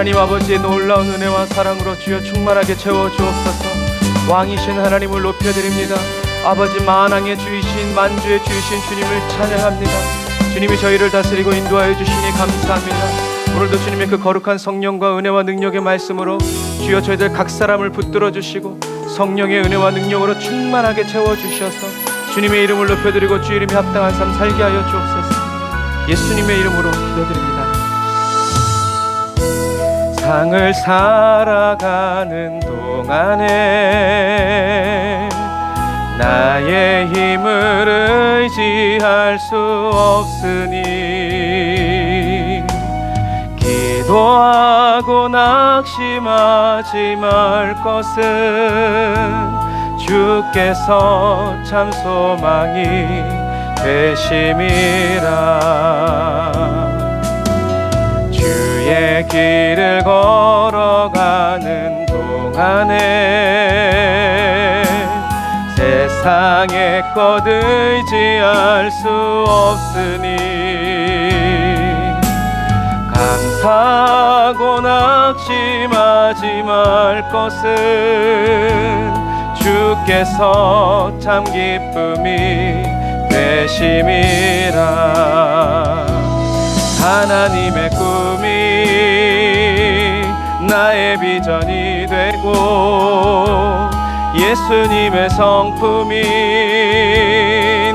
하나님 아버지의 놀라운 은혜와 사랑으로 주여 충만하게 채워주옵소서. 왕이신 하나님을 높여드립니다. 아버지 만왕의 주이신 만주의 주이신 주님을 찬양합니다. 주님이 저희를 다스리고 인도하여 주시니 감사합니다. 오늘도 주님의 그 거룩한 성령과 은혜와 능력의 말씀으로 주여 저희들 각 사람을 붙들어 주시고 성령의 은혜와 능력으로 충만하게 채워주셔서 주님의 이름을 높여드리고 주 이름에 합당한 삶 살게 하여 주옵소서. 예수님의 이름으로 기도드립니다. 세상을 살아가는 동안에 나의 힘을 의지할 수 없으니 기도하고 낙심하지 말 것은 주께서 참 소망이 되심이라. 주의 길을 걸어가는 동안에 세상의 것 의지할 수 없으니 감사하고 낙심하지 말 것은 주께서 참 기쁨이 되심이라. 하나님의 꿈이 나의 비전이 되고 예수님의 성품이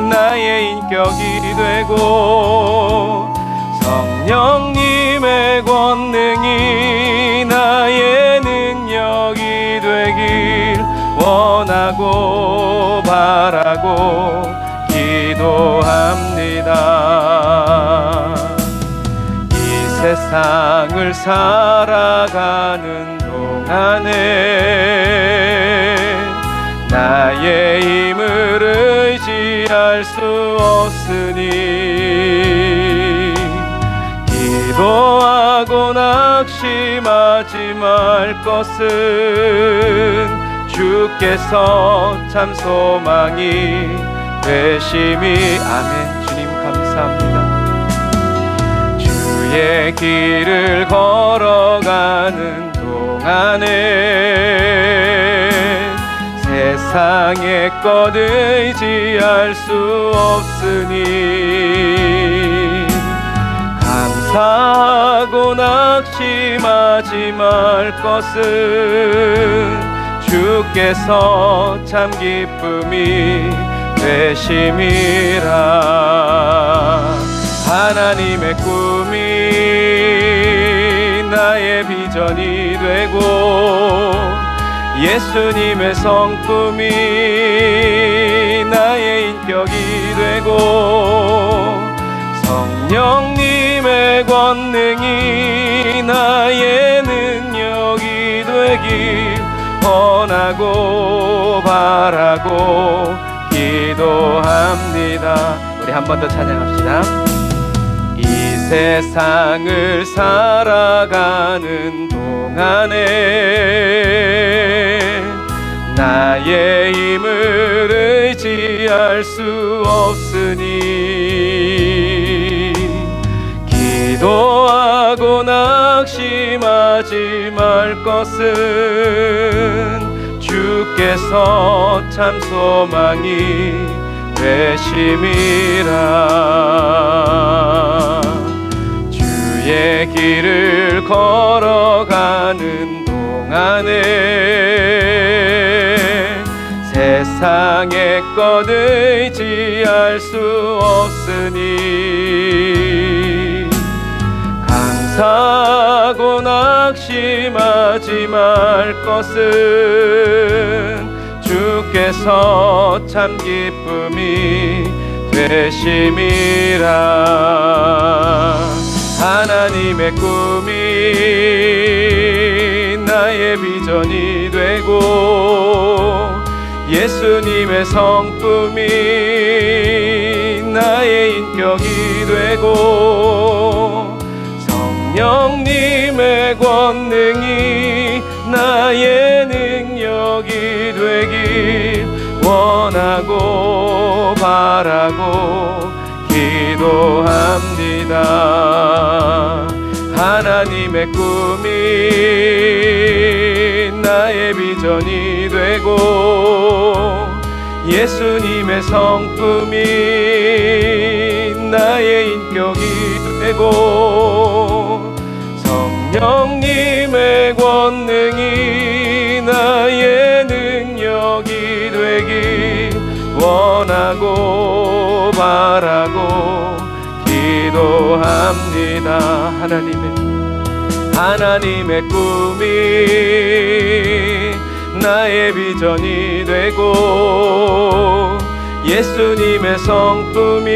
나의 인격이 되고 성령님의 권능이 나의 능력이 되길 원하고 바라고 기도합니다. 세상을 살아가는 동안에 나의 힘을 의지할 수 없으니 기도하고 낙심하지 말 것은 주께서 참 소망이 되심이. 아멘. 주님 감사합니다. 주의 길을 걸어가는 동안에 세상의 것 의지할 수 없으니 감사하고 낙심하지 말 것은 주께서 참 기쁨이 되심이라. 하나님의 꿈이 나의 비전이 되고 예수님의 성품이 나의 인격이 되고 성령님의 권능이 나의 능력이 되길 원하고 바라고 기도합니다. 우리 한 번 더 찬양합시다. 이 세상을 살아가는 동안에 나의 힘을 의지할 수 없으니 기도하고 낙심하지 말 것은 주께서 참 소망이 되심이라. 주의 길을 걸어가는 동안에 세상의 것 의지할 수 없으니 감사하고 낙심하지 말 것은 주께서 참 기쁨이 되심이라. 하나님의 꿈이 나의 비전이 되고 예수님의 성품이 나의 인격이 되고 성령님의 권능이 나의 능력이 되길 원하고 바라고 기도합니다. 하나님의 꿈이 나의 비전이 되고 예수님의 성품이 나의 인격이 되고 성령님의 권능이 나의 능력이 되길 원하고 바라고 기도합니다. 하나님의 꿈이 나의 비전이 되고 예수님의 성품이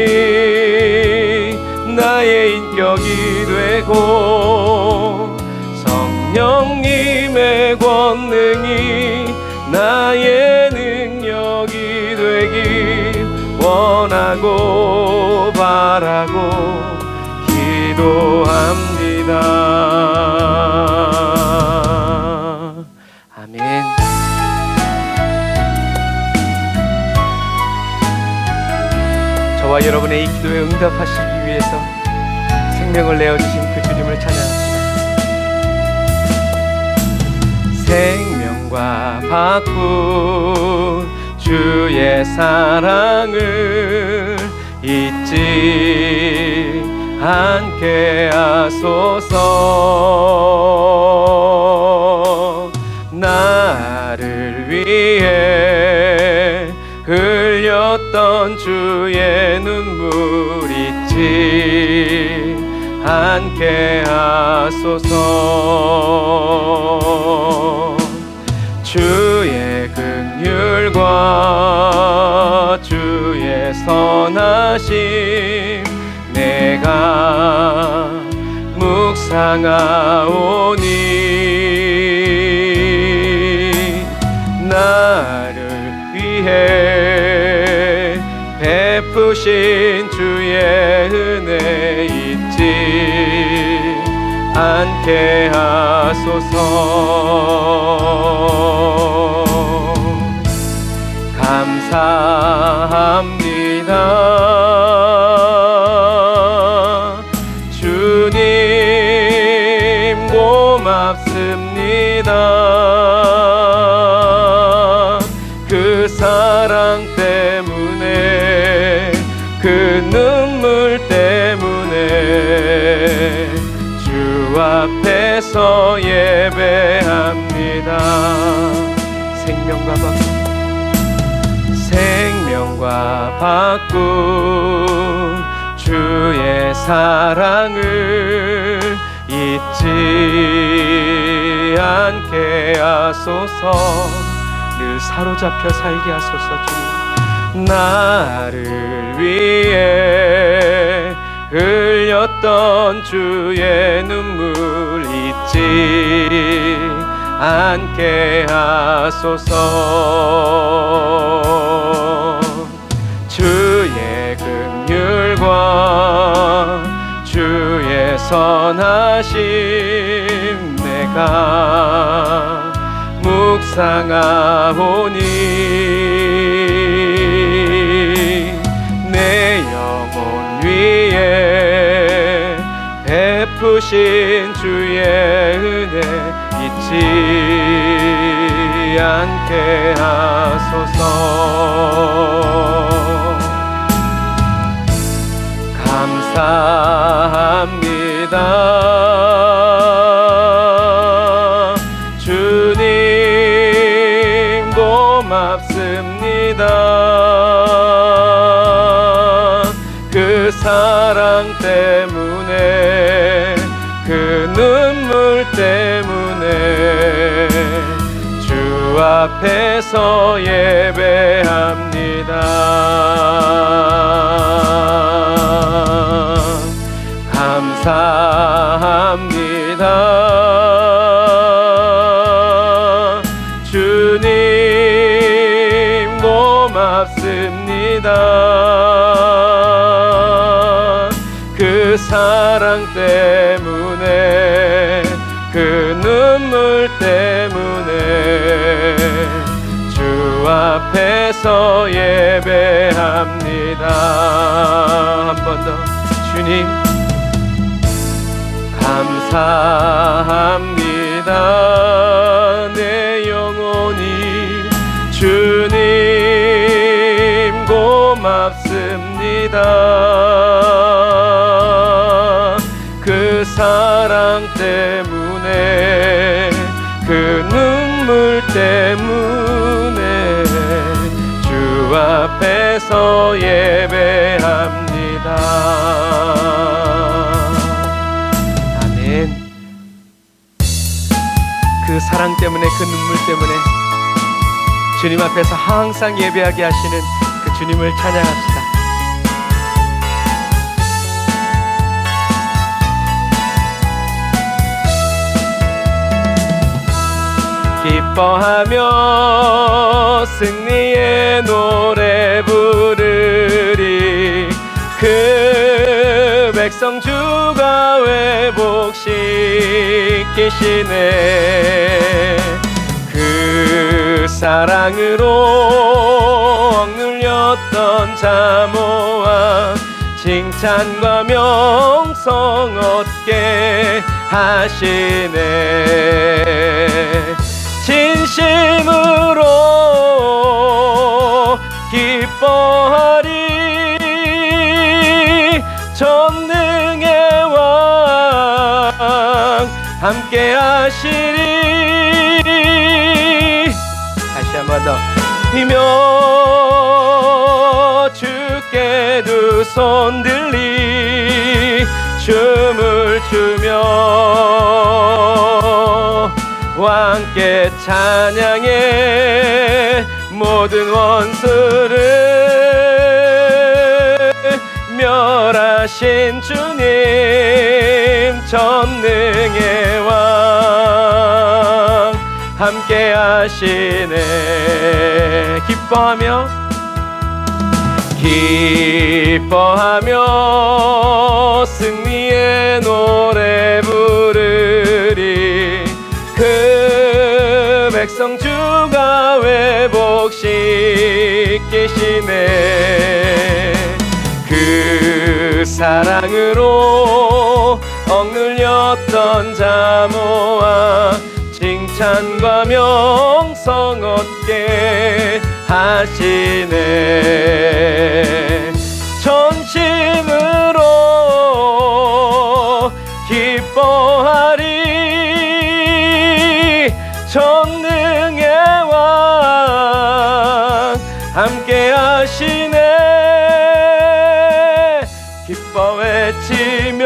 나의 인격이 되고 성령님의 권능이 나의 능력이 되길 원하고 바라고 기도합니다. 아멘. 저와 여러분의 이 기도에 응답하시기 위해서 생명을 내어주신 그 주님을 찬양합니다. 생명과 바꾼 주의 사랑을 잊지 않게 하소서. 나를 위해 흘렸던 주의 눈물 잊지 않게 하소서. 주의 긍휼과 주의 선하심 내가 묵상하오니 나를 위해 베푸신 주의 은혜 잊지 않게 하소서. 감사합니다. 주님 고맙습니다. 그 사랑 때문에 그 눈물 때문에 주 앞에서 예배합니다. 생명과 바꾼 주의 사랑을 잊지 않게 하소서. 늘 사로잡혀 살게 하소서. 주님 나를 위해 흘렸던 주의 눈물 잊지 않게 하소서. 주의 긍휼과 주의 선하심 내가 묵상하오니 내 영혼 위에 베푸신 주의 은혜 잊지 않게 하소서. 감사합니다. 주님 고맙습니다. 그 사랑 때문에 그 눈물 때문에 주 앞에서 예배합니다. 감사합니다. 주님 고맙습니다. 그 사랑 때문에 그 눈물 때문에 주 앞에서 예배합니다. 한 번 더. 주님 감사합니다. 내 때문에 주 앞에서 예배합니다. 아멘. 그 사랑 때문에, 그 눈물 때문에 주님 앞에서 항상 예배하게 하시는 그 주님을 찬양합시다. 기뻐하며 승리의 노래 부르리. 그 백성 주가 회복시키시네. 그 사랑으로 억눌렸던 자모아 칭찬과 명성 얻게 하시네. 진심으로 기뻐하리. 전능의 왕 함께 하시리. 다시 한 번 더. 이며 주께 두 손 들리 춤을 추며 왕께 찬양해. 모든 원수를 멸하신 주님 전능의 왕 함께 하시네. 기뻐하며 승리의 노래 부르리. 그 백성 주가 회복시키시네. 그 사랑으로 억눌렸던 자모아 칭찬과 명성 얻게 하시네. 전심으로 기뻐하리. 전능의 왕 함께 하시네. 기뻐 외치며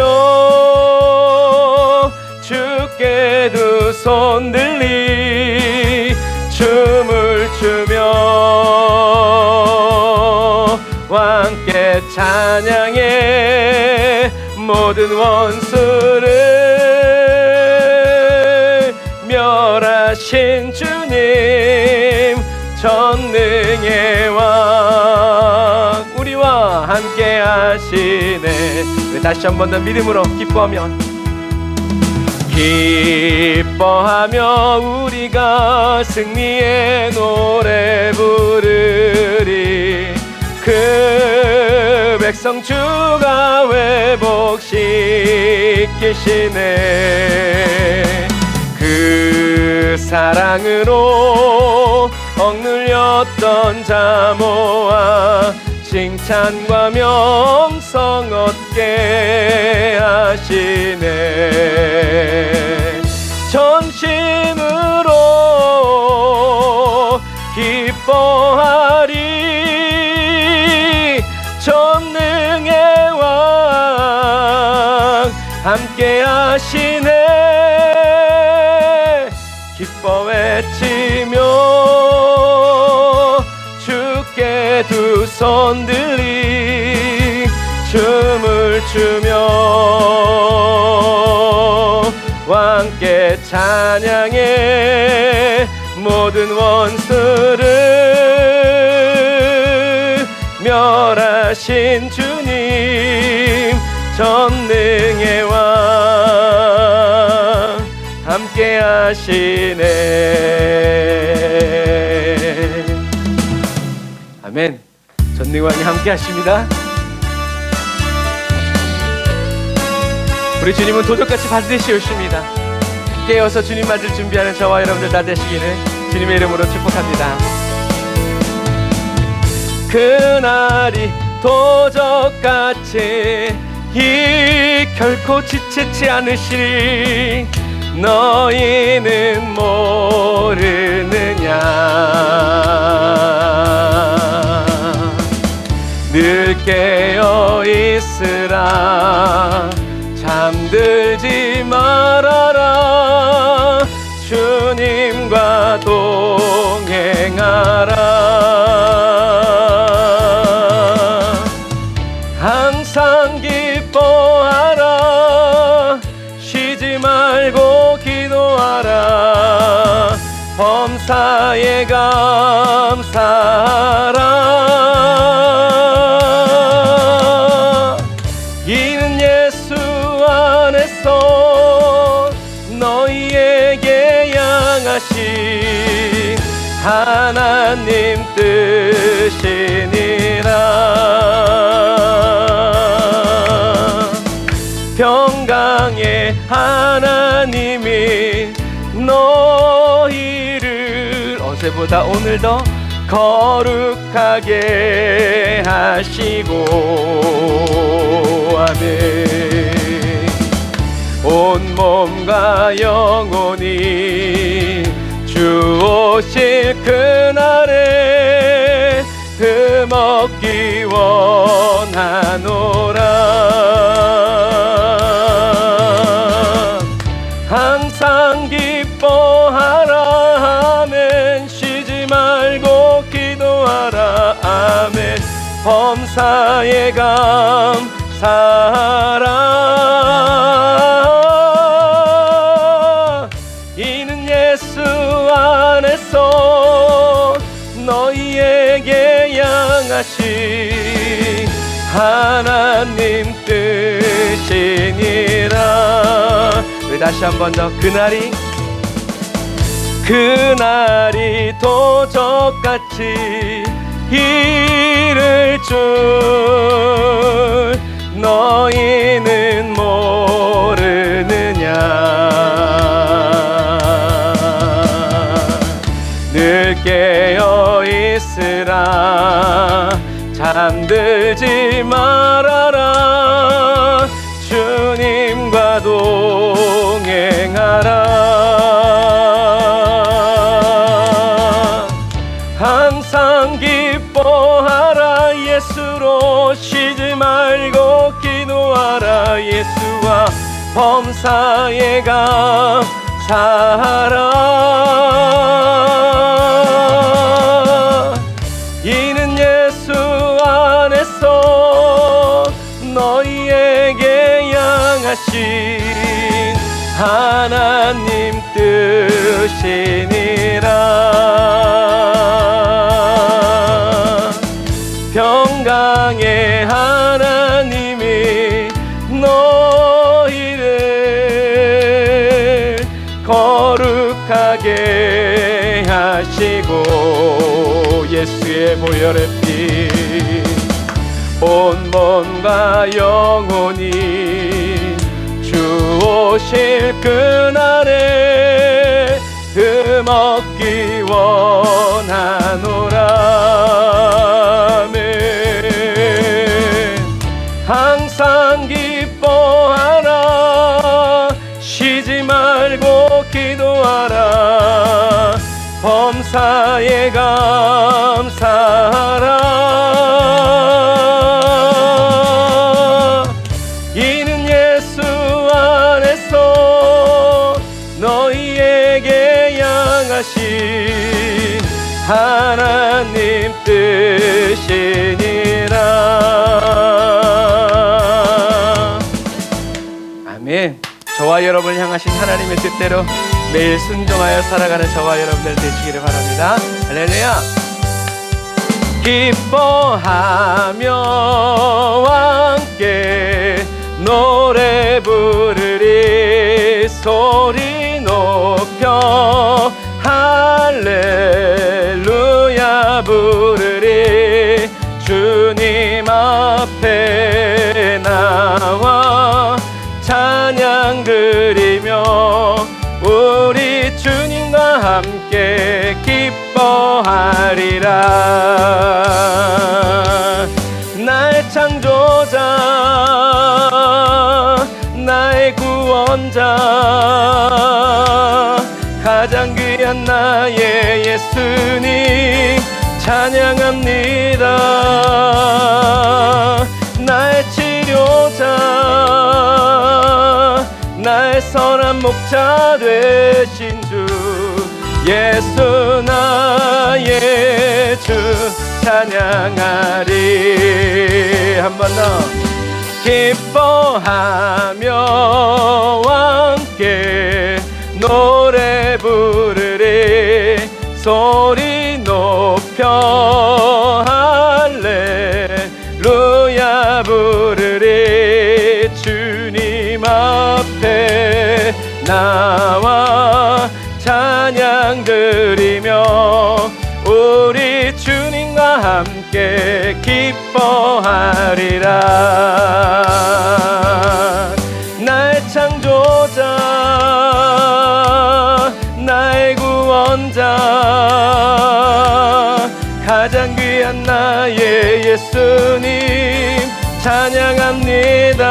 주께 두 손 들리 춤을 추며 왕께 찬양해. 모든 원수를 멸하신 주님 전능의 왕 우리와 함께 하시네. 다시 한 번 더 믿음으로 기뻐하며 우리가 승리의 노래 부르리. 그 백성 주가 회복시키시네. 그 사랑으로 억눌렸던 자모아 칭찬과 명성 얻게 하시네. 전심으로 기뻐하리. 전능의 왕 함께 하시네. 기뻐 외치며 주께 두 손 들리 춤을 추며 왕께 찬양해. 모든 원수를 멸하신 주님 전능의 왕 함께 하시네. 아멘. 전능의 왕이 함께 하십니다. 우리 주님은 도적같이 반드시 오십니다. 깨어서 주님 맞을 준비하는 저와 여러분들 다 되시기를 주님의 이름으로 축복합니다. 그날이 도적같이 결코 지체치 않으시리. 너희는 모르느냐 범사에 감사하라. 이는 예수 안에서 너희에게 향하신 하나님 뜻이니라. 평강의 하나님이 너희를 어제보다 오늘 더 거룩하게 하시고 아멘. 온몸과 영혼이 주 오실 그날에 흠없기 원하노라. 항상 기뻐하라. 아멘. 쉬지 말고 기도하라. 아멘. 범사에 감사하라. 이는 예수 안에서 너희에게 향하신 하나님 뜻이니라. 우리 다시 한 번 더. 그날이 도적같이 이를 줄 너희는 모르느냐. 늘 깨어 있으라. 잠들지 말아라. 주님과 동행하라. 항상 기뻐하라. 예수로 쉬지 말고 기도하라. 예수와 범사에 감사하라. 이는 예수 안에서 너희에게 향하신 하나님 뜻이니라. 평강의 하나님이 너희를 거룩하게 하시고 예수의 보혈의 피 온몸과 영혼이 주 오실 그날에 흠없기 원하노라. 아멘. 항상 기뻐하라. 쉬지 말고 기도하라. 범사에 감사하라. 이는 예수 안에서 너희에게 향하신 하나님 뜻이니라. 아멘. 저와 여러분을 향하신 하나님의 뜻대로 매일 순종하여 살아가는 저와 여러분들 되시기를 바랍니다. 할렐루야. 기뻐하며 함께 노래 부르리. 소리 높여 할렐루야 부르리. 주님 앞에 나와 찬양 드리며 우리 주님과 함께 기뻐하리라. 나의 창조자 나의 구원자 가장 귀한 나의 예수님 찬양합니다. 나의 치료자 나의 선한 목자 되신 주 예수 나의 주 찬양하리. 한 번 더. 기뻐하며 함께 노래 부르리. 소리 높여 할렐루야 부르리. 주님 앞에 나와 찬양 드리며 우리 주님과 함께 기뻐하리라. 나의 창조자 나의 구원자 가장 귀한 나의 예수님 찬양합니다.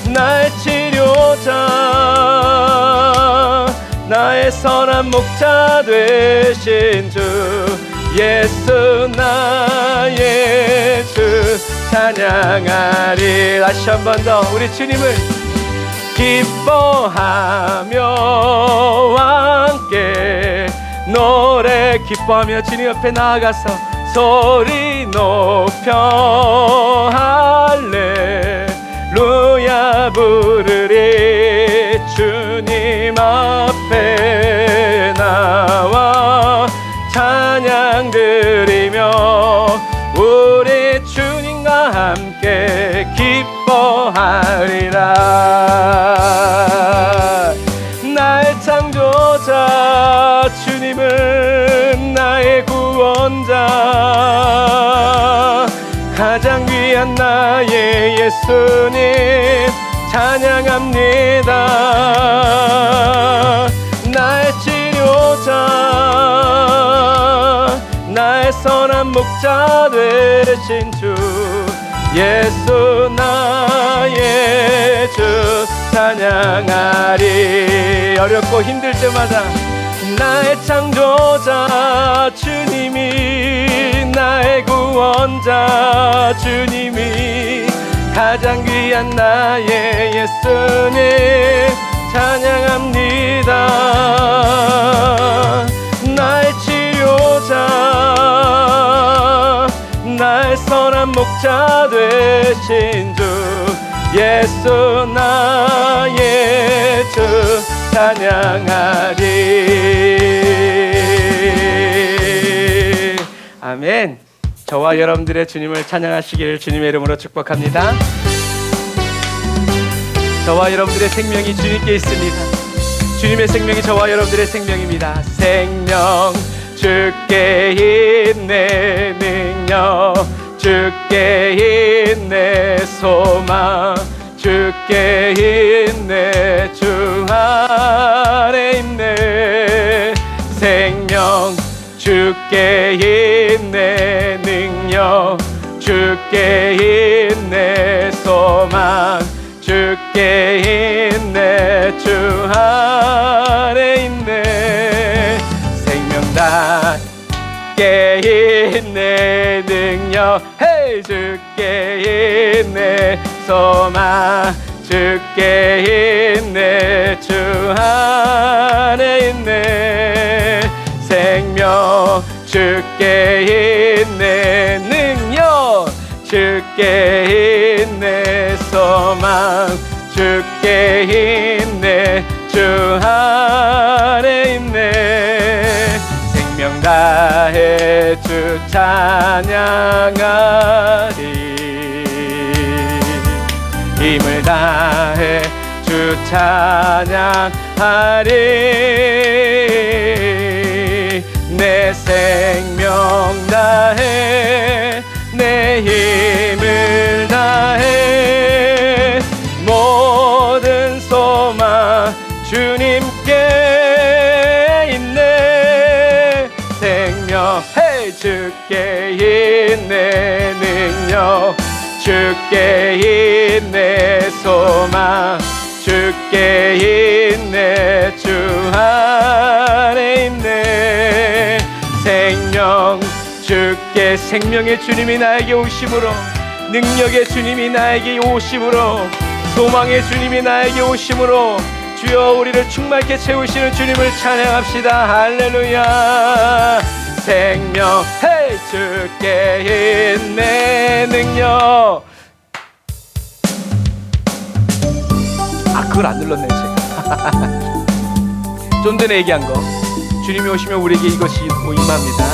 나의 치료자 나의 선한 목자 되신 주 예수 나의 주 찬양하리. 다시 한 번 더 우리 주님을 기뻐하며 함께 노래 기뻐하며 주님 옆에 나아가서 소리 높여 할렐루야 부르리. 주님 앞에 나와 찬양 드리며 우리 주님과 함께 기뻐하리라. 나의 창조자 주님은 나의 구원자 가장 귀한 나의 예수님 찬양합니다. 나의 치료자 나의 선한 목자 되신 주 예수 나의 주 찬양하리. 어렵고 힘들 때마다 나의 창조자 주님이 나의 구원자 주님이 가장 귀한 나의 예수님 찬양합니다. 나의 치료자 나의 선한 목자 되신 주 예수 나의 주 찬양하리. 아멘. 저와 여러분들의 주님을 찬양하시기를 주님의 이름으로 축복합니다. 저와 여러분들의 생명이 주님께 있습니다. 주님의 생명이 저와 여러분들의 생명입니다. 생명 주께 있네 능력 주께 있네 소망 주께 있네 주 안에 있네. 생명 주께 있네 능력 주께 있네 소망 주께 있네 주 안에 있네. 생명 주께 있네 능력 헤이 주께 있네 소망 주께 있네 주 안에 있네. 생명 주께 있네 능력 주께 있네 소망 주께 있네 주 안에 있네. 생명 다해 주 찬양하리. 힘을 다해 주 찬양하리. 내 생명 다해 내 힘을 다해 모든 소망 주님께 있네. 생명 헤이 주께 있네 능력 주께 있네 소망 주께 있네 주 안에 있네. 생명 주께 생명의 주님이 나에게 오심으로 능력의 주님이 나에게 오심으로 소망의 주님이 나에게 오심으로 주여 우리를 충만케 채우시는 주님을 찬양합시다. 할렐루야. 생명 헤이 주께 있네 능력. 그걸 안 눌렀네 제가. 좀 전에 얘기한 거 주님이 오시면 우리에게 이것이 임합니다.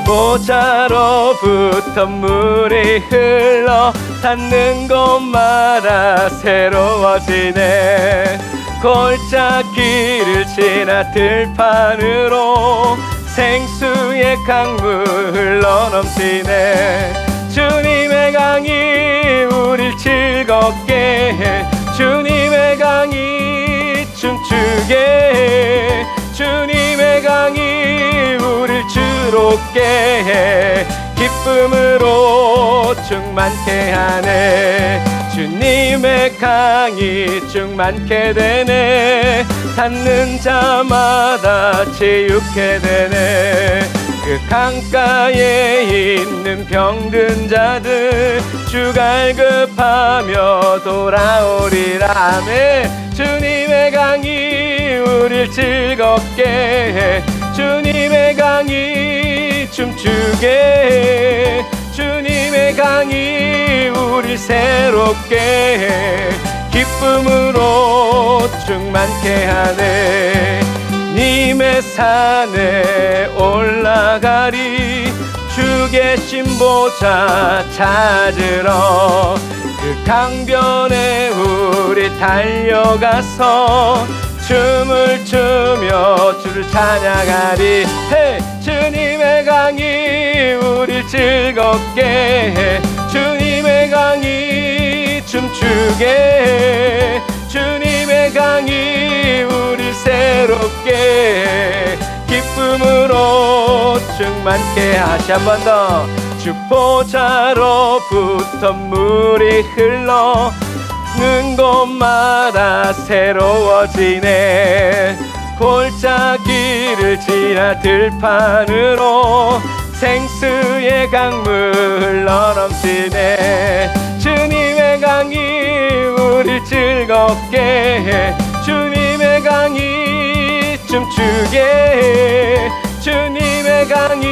모자로부터 물이 흘러 닿는 곳마다 새로워지네. 골짜기를 지나 들판으로 생수의 강물 흘러넘치네. 주님의 강이 우릴 즐겁게 해. 주님의 강이 춤추게 해. 주님의 강이 우릴 주롭게 해. 기쁨으로 충만케 하네. 주님의 강이 충만케 되네. 닿는 자마다 치유케 되네. 그 강가에 있는 병든 자들 주 갈급하며 돌아오리라. 아멘. 주님의 강이 우릴 즐겁게 해. 주님의 강이 춤추게 해. 주님의 강이 우릴 새롭게 해. 기쁨으로 충만케 하네. 님의 산에 올라가리. 주 계신 보좌 찾으러. 그 강변에 우리 달려가서 춤을 추며 주를 찬양하리. 헤! 주님의 강이 우릴 즐겁게 해. 주님의 강이 춤추게 해. 주님의 강이 우릴 새롭게 해. 기쁨으로 충만케 하시. 한 번 더. 주 보좌로부터 물이 흘러 는 곳마다 새로워지네. 골짜기를 지나 들판으로 생수의 강물 흘러넘치네. 주님의 강이 우릴 즐겁게 해. 주님의 강이 춤추게 해. 주님의 강이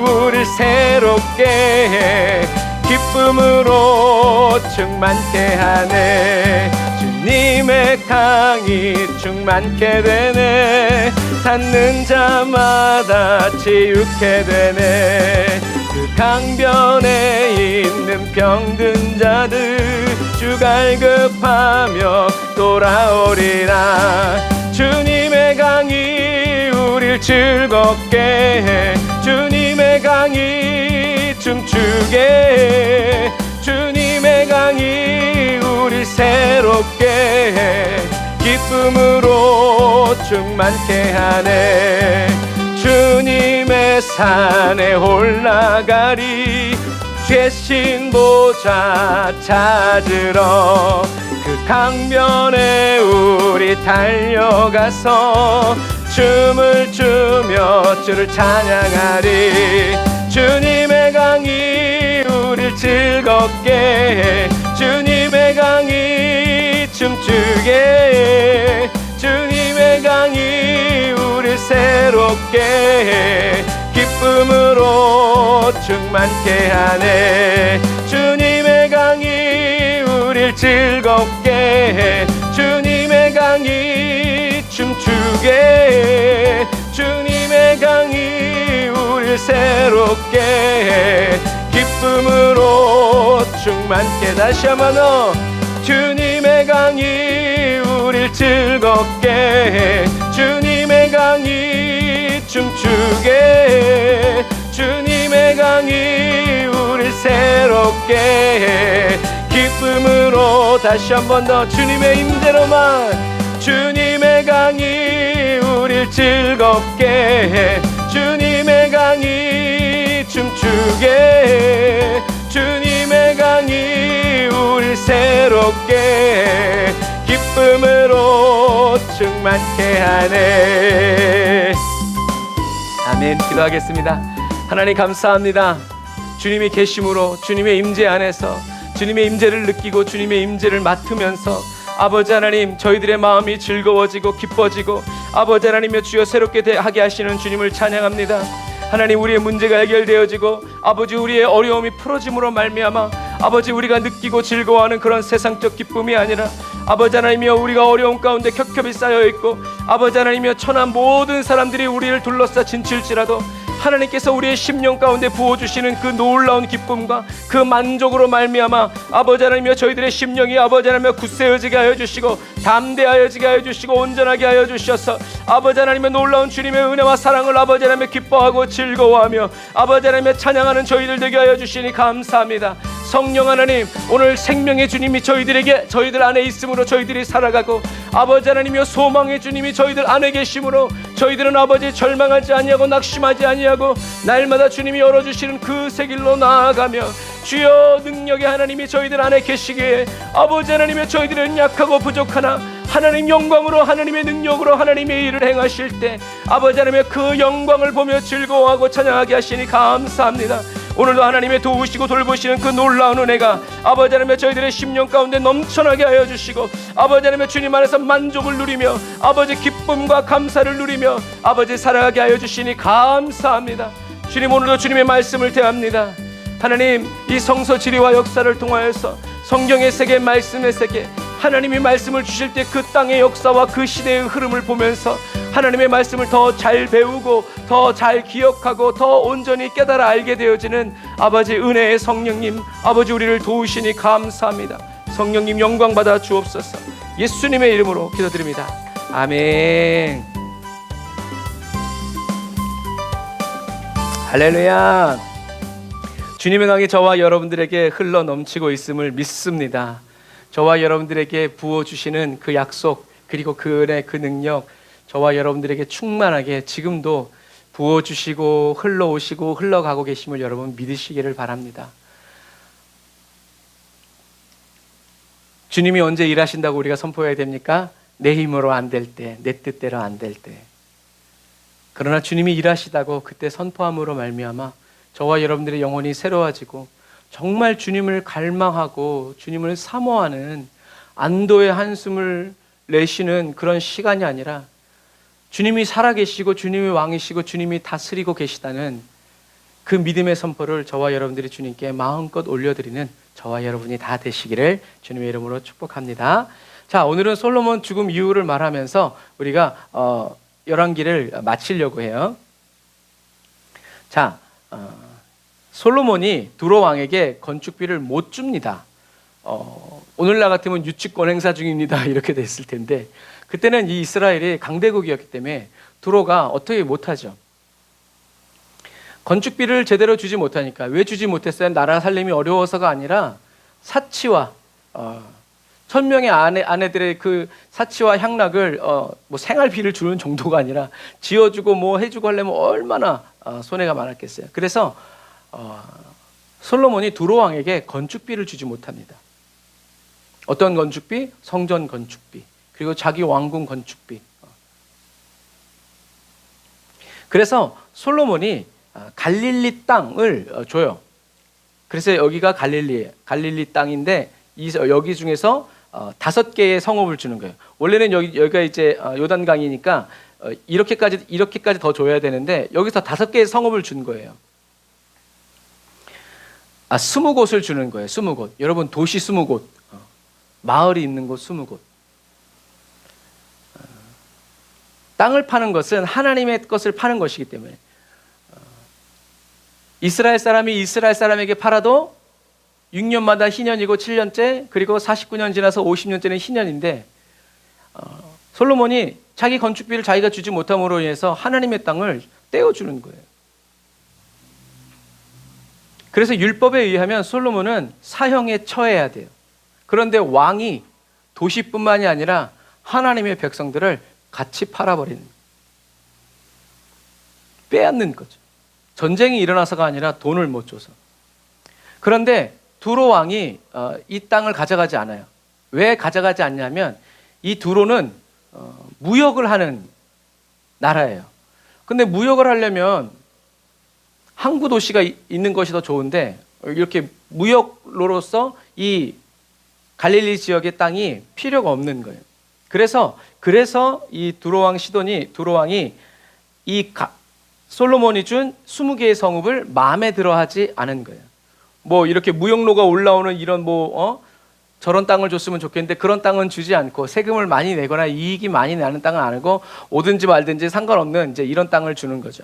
우릴 새롭게 해. 기쁨으로 충만케 하네. 주님의 강이 충만케 되네. 닿는 자마다 치유케 되네. 그 강변에 있는 병든 자들 주 갈급하며 돌아오리라. 주님의 강이 우릴 즐겁게 해. 주님의 강이 춤추게 해. 주님의 강이 우릴 새롭게 해. 기쁨으로 충만케 하네. 주님의 산에 올라가리. 죄신 보좌 찾으러. 그 강변에 우리 달려가서 춤을 추며 주를 찬양하리. 주님의 강이 우릴 즐겁게 해. 주님의 강이 춤추게 해. 주님의 강이 우릴 새롭게 해. 기쁨으로 충만케 하네. 주님의 강이 우릴 즐겁게 해. 주님의 강이 춤추게 해. 주님의 강이 우릴 새롭게 해. 기쁨으로 충만케. 다시 한번 더. 주님의 강이 우릴 즐겁게 해. 주님의 강이 춤추게 해. 주님의 강이 우릴 새롭게 해. 기쁨으로. 다시 한번 더. 주님의 임재로만. 주님의 강이 우릴 즐겁게 해. 주님의 강이 춤추게 해. 주님의 강이 우릴 새롭게 해. 기쁨으로 충만케 하네. 아멘. 기도하겠습니다. 하나님 감사합니다. 주님이 계심으로, 주님의 임재 안에서 주님의 임재를 느끼고 주님의 임재를 맡으면서 아버지 하나님, 저희들의 마음이 즐거워지고 기뻐지고 아버지 하나님의 주여 새롭게 하게 하시는 주님을 찬양합니다. 하나님, 우리의 문제가 해결되어지고 아버지 우리의 어려움이 풀어짐으로 말미암아 아버지, 우리가 느끼고 즐거워하는 그런 세상적 기쁨이 아니라 아버지 하나님이여, 우리가 어려움 가운데 겹겹이 쌓여있고 아버지 하나님이여, 천한 모든 사람들이 우리를 둘러싸 진칠지라도 하나님께서 우리의 심령 가운데 부어주시는 그 놀라운 기쁨과 그 만족으로 말미암아 아버지 하나님이여, 저희들의 심령이 아버지 하나님이여 굳세어지게 하여 주시고 담대하여지게 하여 주시고 온전하게 하여 주셔서 아버지 하나님의 놀라운 주님의 은혜와 사랑을 아버지 하나님의 기뻐하고 즐거워하며 아버지 하나님의 찬양하는 저희들 되게 하여 주시니 감사합니다. 성령 하나님, 오늘 생명의 주님이 저희들 안에 있으므로 저희들이 살아가고 아버지 하나님이여, 소망의 주님이 저희들 안에 계심으로 저희들은 아버지 절망하지 아니하고 낙심하지 아니하고 날마다 주님이 열어주시는 그 새 길로 나아가며 주여, 능력의 하나님이 저희들 안에 계시기에 아버지 하나님의 저희들은 약하고 부족하나 하나님 영광으로, 하나님의 능력으로 하나님의 일을 행하실 때 아버지 하나님의 그 영광을 보며 즐거워하고 찬양하게 하시니 감사합니다. 오늘도 하나님의 도우시고 돌보시는 그 놀라운 은혜가 아버지 하나님의 저희들의 심령 가운데 넘쳐나게 하여 주시고 아버지 하나님의 주님 안에서 만족을 누리며 아버지 기쁨과 감사를 누리며 아버지 살아가게 하여 주시니 감사합니다. 주님, 오늘도 주님의 말씀을 대합니다. 하나님, 이 성서 지리와 역사를 통하여서 성경의 세계, 말씀의 세계, 하나님이 말씀을 주실 때 그 땅의 역사와 그 시대의 흐름을 보면서 하나님의 말씀을 더 잘 배우고 더 잘 기억하고 더 온전히 깨달아 알게 되어지는 아버지 은혜의 성령님, 아버지 우리를 도우시니 감사합니다. 성령님 영광 받아 주옵소서. 예수님의 이름으로 기도드립니다. 아멘. 할렐루야. 주님의 강이 저와 여러분들에게 흘러 넘치고 있음을 믿습니다. 저와 여러분들에게 부어주시는 그 약속, 그리고 그 은혜, 그 능력, 저와 여러분들에게 충만하게 지금도 부어주시고 흘러오시고 흘러가고 계심을 여러분 믿으시기를 바랍니다. 주님이 언제 일하신다고 우리가 선포해야 됩니까? 내 힘으로 안 될 때, 내 뜻대로 안 될 때. 그러나 주님이 일하시다고 그때 선포함으로 말미암아 저와 여러분들의 영혼이 새로워지고 정말 주님을 갈망하고 주님을 사모하는 안도의 한숨을 내쉬는 그런 시간이 아니라 주님이 살아계시고 주님이 왕이시고 주님이 다스리고 계시다는 그 믿음의 선포를 저와 여러분들이 주님께 마음껏 올려드리는 저와 여러분이 다 되시기를 주님의 이름으로 축복합니다. 자, 오늘은 솔로몬 죽음 이유를 말하면서 우리가 열왕기를 마치려고 해요. 자, 솔로몬이 두로 왕에게 건축비를 못 줍니다. 오늘날 같으면 유치권 행사 중입니다 이렇게 됐을 텐데, 그때는 이 이스라엘이 강대국이었기 때문에 두로가 어떻게 못하죠. 건축비를 제대로 주지 못하니까. 왜 주지 못했어요? 나라 살림이 어려워서가 아니라 사치와 1000명의 아내들의 그 사치와 향락을 뭐 생활비를 주는 정도가 아니라 지어주고 뭐 해주고 하려면 얼마나 손해가 많았겠어요. 그래서 솔로몬이 두로 왕에게 건축비를 주지 못합니다. 어떤 건축비? 성전 건축비, 그리고 자기 왕궁 건축비. 그래서 솔로몬이 갈릴리 땅을 줘요. 그래서 여기가 갈릴리 땅인데 여기 중에서 5개의 성읍을 주는 거예요. 원래는 여기가 이제 요단강이니까 이렇게까지 더 줘야 되는데 여기서 5개의 성읍을 준 거예요. 20곳을 주는 거예요. 20곳. 여러분, 도시 20곳, 마을이 있는 곳 20곳. 땅을 파는 것은 하나님의 것을 파는 것이기 때문에 이스라엘 사람이 이스라엘 사람에게 팔아도 6년마다 희년이고 7년째, 그리고 49년 지나서 50년째는 희년인데 솔로몬이 자기 건축비를 자기가 주지 못함으로 인해서 하나님의 땅을 떼어주는 거예요. 그래서 율법에 의하면 솔로몬은 사형에 처해야 돼요. 그런데 왕이 도시뿐만이 아니라 하나님의 백성들을 같이 팔아버리는, 빼앗는 거죠. 전쟁이 일어나서가 아니라 돈을 못 줘서. 그런데 두로 왕이 이 땅을 가져가지 않아요. 왜 가져가지 않냐면 이 두로는 무역을 하는 나라예요. 근데 무역을 하려면 항구 도시가 있는 것이 더 좋은데 이렇게 무역로로서 이 갈릴리 지역의 땅이 필요가 없는 거예요. 그래서 이 두로 왕이 이 솔로몬이 준 20개의 성읍을 마음에 들어하지 않은 거예요. 뭐 이렇게 무역로가 올라오는 이런 저런 땅을 줬으면 좋겠는데 그런 땅은 주지 않고 세금을 많이 내거나 이익이 많이 나는 땅은 안 하고 오든지 말든지 상관없는 이제 이런 땅을 주는 거죠.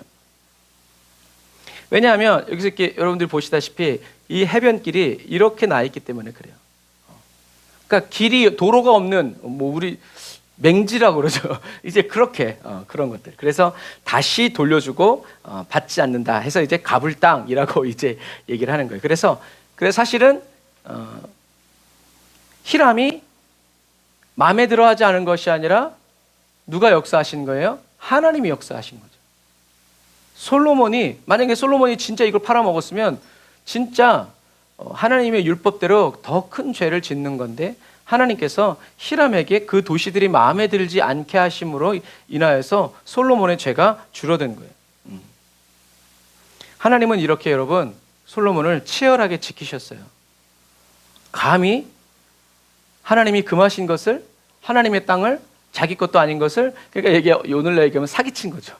왜냐하면 여기서 이렇게 여러분들이 보시다시피 이 해변길이 이렇게 나 있기 때문에 그래요. 그러니까 길이 도로가 없는 우리 맹지라고 그러죠. 이제 그렇게 그런 것들. 그래서 다시 돌려주고 받지 않는다 해서 이제 갑을 땅이라고 이제 얘기를 하는 거예요. 그래서 사실은 히람이 마음에 들어하지 않은 것이 아니라 누가 역사하신 거예요? 하나님이 역사하신 거죠. 만약에 솔로몬이 진짜 이걸 팔아먹었으면 진짜 하나님의 율법대로 더 큰 죄를 짓는 건데 하나님께서 히람에게 그 도시들이 마음에 들지 않게 하심으로 인하여서 솔로몬의 죄가 줄어든 거예요. 하나님은 이렇게 여러분 솔로몬을 치열하게 지키셨어요. 감히 하나님이 금하신 것을, 하나님의 땅을, 자기 것도 아닌 것을, 그러니까 오늘날 얘기하면 사기친 거죠.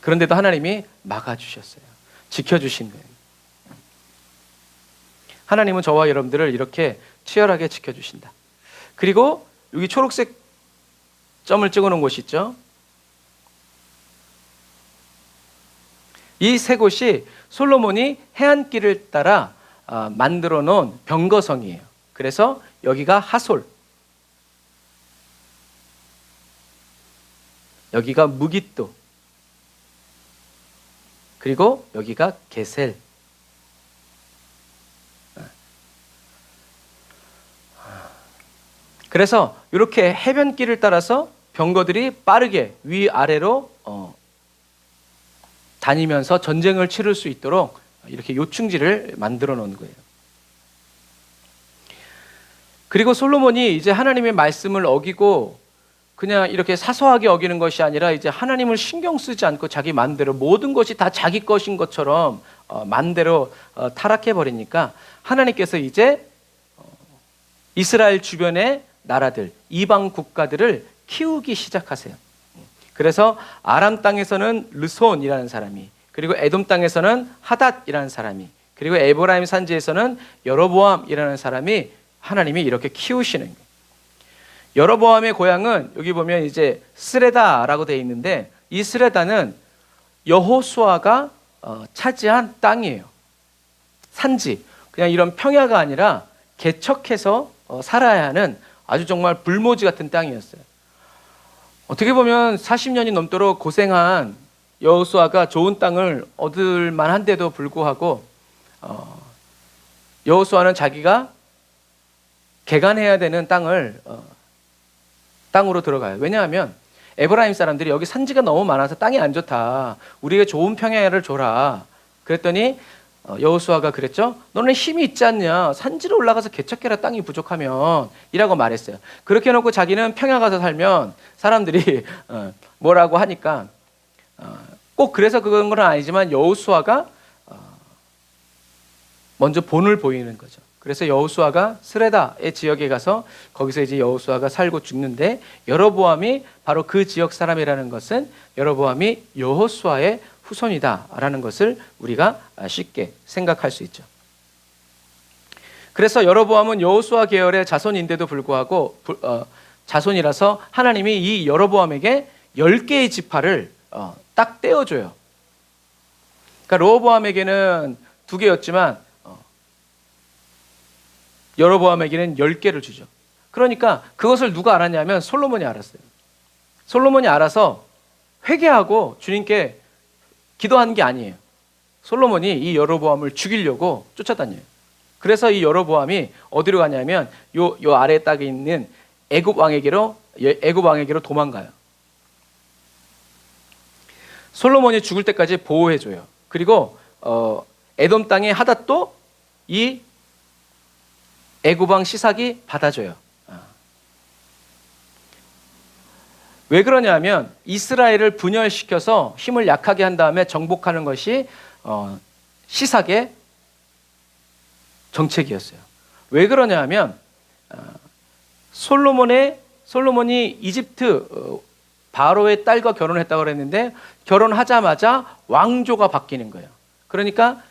그런데도 하나님이 막아주셨어요. 지켜주신 거예요. 하나님은 저와 여러분들을 이렇게 치열하게 지켜주신다. 그리고 여기 초록색 점을 찍어놓은 곳이 있죠. 이 세 곳이 솔로몬이 해안길을 따라 만들어 놓은 병거성이에요. 그래서 여기가 하솔, 여기가 무깃도, 그리고 여기가 게셀. 그래서 이렇게 해변길을 따라서 병거들이 빠르게 위아래로 다니면서 전쟁을 치를 수 있도록 이렇게 요충지를 만들어 놓은 거예요. 그리고 솔로몬이 이제 하나님의 말씀을 어기고 그냥 이렇게 사소하게 어기는 것이 아니라 이제 하나님을 신경 쓰지 않고 자기 마음대로 모든 것이 다 자기 것인 것처럼 마음대로 타락해 버리니까 하나님께서 이제 이스라엘 주변의 나라들, 이방 국가들을 키우기 시작하세요. 그래서 아람 땅에서는 르손이라는 사람이, 그리고 에돔 땅에서는 하닷이라는 사람이, 그리고 에브라임 산지에서는 여로보암이라는 사람이 하나님이 이렇게 키우시는 거예요. 여로보암의 고향은 여기 보면 이제 스레다라고 되어 있는데 이 스레다는 여호수아가 차지한 땅이에요. 산지, 그냥 이런 평야가 아니라 개척해서 살아야 하는 아주 정말 불모지 같은 땅이었어요. 어떻게 보면 40년이 넘도록 고생한 여호수아가 좋은 땅을 얻을 만한데도 불구하고 여호수아는 자기가 개간해야 되는 땅으로 들어가요. 왜냐하면 에브라임 사람들이 여기 산지가 너무 많아서 땅이 안 좋다. 우리에게 좋은 평야를 줘라. 그랬더니 여호수아가 그랬죠. 너는 힘이 있지 않냐. 산지로 올라가서 개척해라. 땅이 부족하면 이라고 말했어요. 그렇게 해놓고 자기는 평야 가서 살면 사람들이 뭐라고 하니까 꼭 그래서 그런 건 아니지만 여호수아가 먼저 본을 보이는 거죠. 그래서 여호수아가 스레다의 지역에 가서 거기서 이제 여호수아가 살고 죽는데 여로보암이 바로 그 지역 사람이라는 것은 여로보암이 여호수아의 후손이다라는 것을 우리가 쉽게 생각할 수 있죠. 그래서 여로보암은 여호수아 계열의 자손인데도 불구하고 자손이라서 하나님이 이 여로보암에게 10개의 지파를 딱 떼어줘요. 그러니까 르호보암에게는 2개였지만 여로보암에게는 10개를 주죠. 그러니까 그것을 누가 알았냐면 솔로몬이 알았어요. 솔로몬이 알아서 회개하고 주님께 기도한 게 아니에요. 솔로몬이 이 여로보암을 죽이려고 쫓아다녀요. 그래서 이 여로보암이 어디로 가냐면 요 아래 땅에 있는 애굽 왕에게로 도망가요. 솔로몬이 죽을 때까지 보호해줘요. 그리고 에돔 땅의 하닷도 이 애굽 왕 시삭이 받아줘요. 왜 그러냐면 이스라엘을 분열시켜서 힘을 약하게 한 다음에 정복하는 것이 시삭의 정책이었어요. 왜 그러냐면 솔로몬이 이집트 바로의 딸과 결혼했다고 그랬는데 결혼하자마자 왕조가 바뀌는 거예요. 그러니까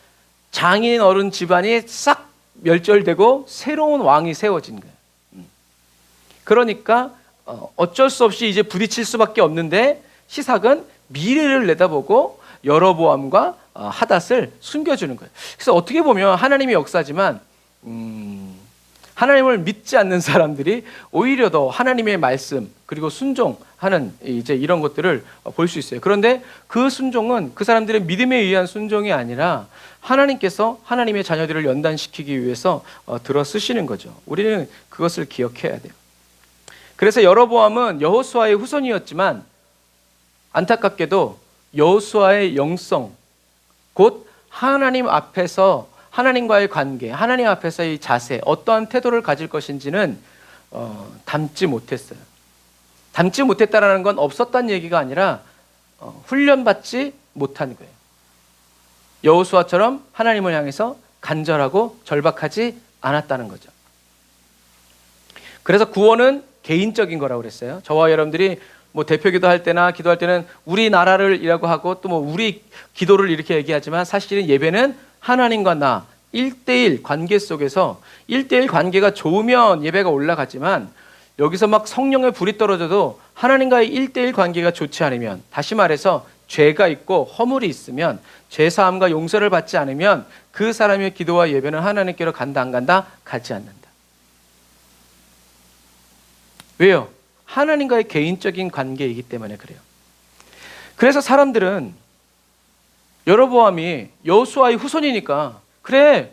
장인 어른 집안이 싹 멸절되고 새로운 왕이 세워진 거예요. 그러니까 어쩔 수 없이 이제 부딪힐 수밖에 없는데 시삭은 미래를 내다보고 여로보암과 하닷을 숨겨주는 거예요. 그래서 어떻게 보면 하나님의 역사지만 하나님을 믿지 않는 사람들이 오히려 더 하나님의 말씀 그리고 순종하는 이제 이런 것들을 볼 수 있어요. 그런데 그 순종은 그 사람들의 믿음에 의한 순종이 아니라 하나님께서 하나님의 자녀들을 연단시키기 위해서 들어 쓰시는 거죠. 우리는 그것을 기억해야 돼요. 그래서 여로보암은 여호수아의 후손이었지만 안타깝게도 여호수아의 영성, 곧 하나님 앞에서 하나님과의 관계, 하나님 앞에서의 자세, 어떠한 태도를 가질 것인지는 담지 못했어요. 담지 못했다라는 건 없었다는 얘기가 아니라 훈련받지 못한 거예요. 여호수아처럼 하나님을 향해서 간절하고 절박하지 않았다는 거죠. 그래서 구원은 개인적인 거라고 그랬어요. 저와 여러분들이 뭐 대표기도 할 때나 기도할 때는 우리 나라를이라고 하고 또 뭐 우리 기도를 이렇게 얘기하지만 사실은 예배는 하나님과 나 1대1 관계 속에서 1대1 관계가 좋으면 예배가 올라가지만 여기서 막 성령의 불이 떨어져도 하나님과의 1대1 관계가 좋지 않으면, 다시 말해서 죄가 있고 허물이 있으면, 죄사함과 용서를 받지 않으면 그 사람의 기도와 예배는 하나님께로 간다 안 간다? 가지 않는다. 왜요? 하나님과의 개인적인 관계이기 때문에 그래요. 그래서 사람들은 여로보암이 여호수아의 후손이니까 그래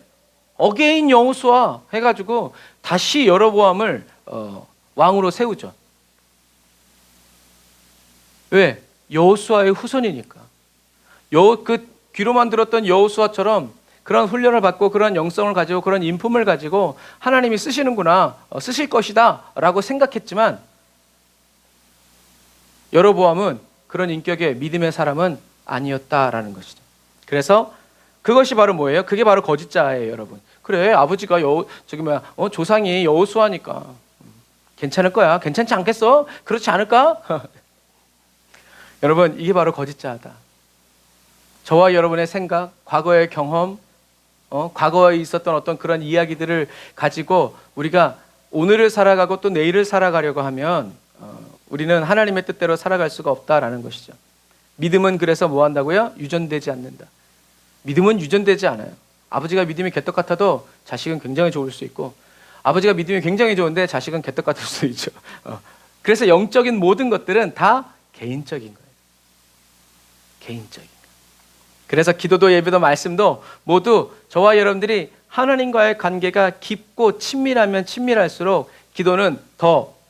어게인 여호수아 해가지고 다시 여로보암을 왕으로 세우죠. 왜? 여호수아의 후손이니까. 그 귀로만 들었던 여호수아처럼 그런 훈련을 받고 그런 영성을 가지고 그런 인품을 가지고 하나님이 쓰시는구나, 쓰실 것이다 라고 생각했지만 여로보암은 그런 인격의 믿음의 사람은 아니었다라는 것이죠. 그래서 그것이 바로 뭐예요? 그게 바로 거짓자예요, 여러분. 그래, 아버지가 조상이 여호수아니까 괜찮을 거야. 괜찮지 않겠어? 그렇지 않을까? 여러분, 이게 바로 거짓자다. 저와 여러분의 생각, 과거의 경험, 과거에 있었던 어떤 그런 이야기들을 가지고 우리가 오늘을 살아가고 또 내일을 살아가려고 하면 우리는 하나님의 뜻대로 살아갈 수가 없다라는 것이죠. 믿음은 그래서 뭐 한다고요? 유전되지 않는다. 믿음은 유전되지 않아요. 아버지가 믿음이 개떡 같아도 자식은 굉장히 좋을 수 있고, 아버지가 믿음이 굉장히 좋은데 자식은 개떡 같을 수 있죠. 그래서 영적인 모든 것들은 다 개인적인 거예요. 개인적인 거예요. 그래서 기도도 예배도 말씀도 모두 저와 여러분들이 하나님과의 관계가 깊고 친밀하면 친밀할수록 기도는 더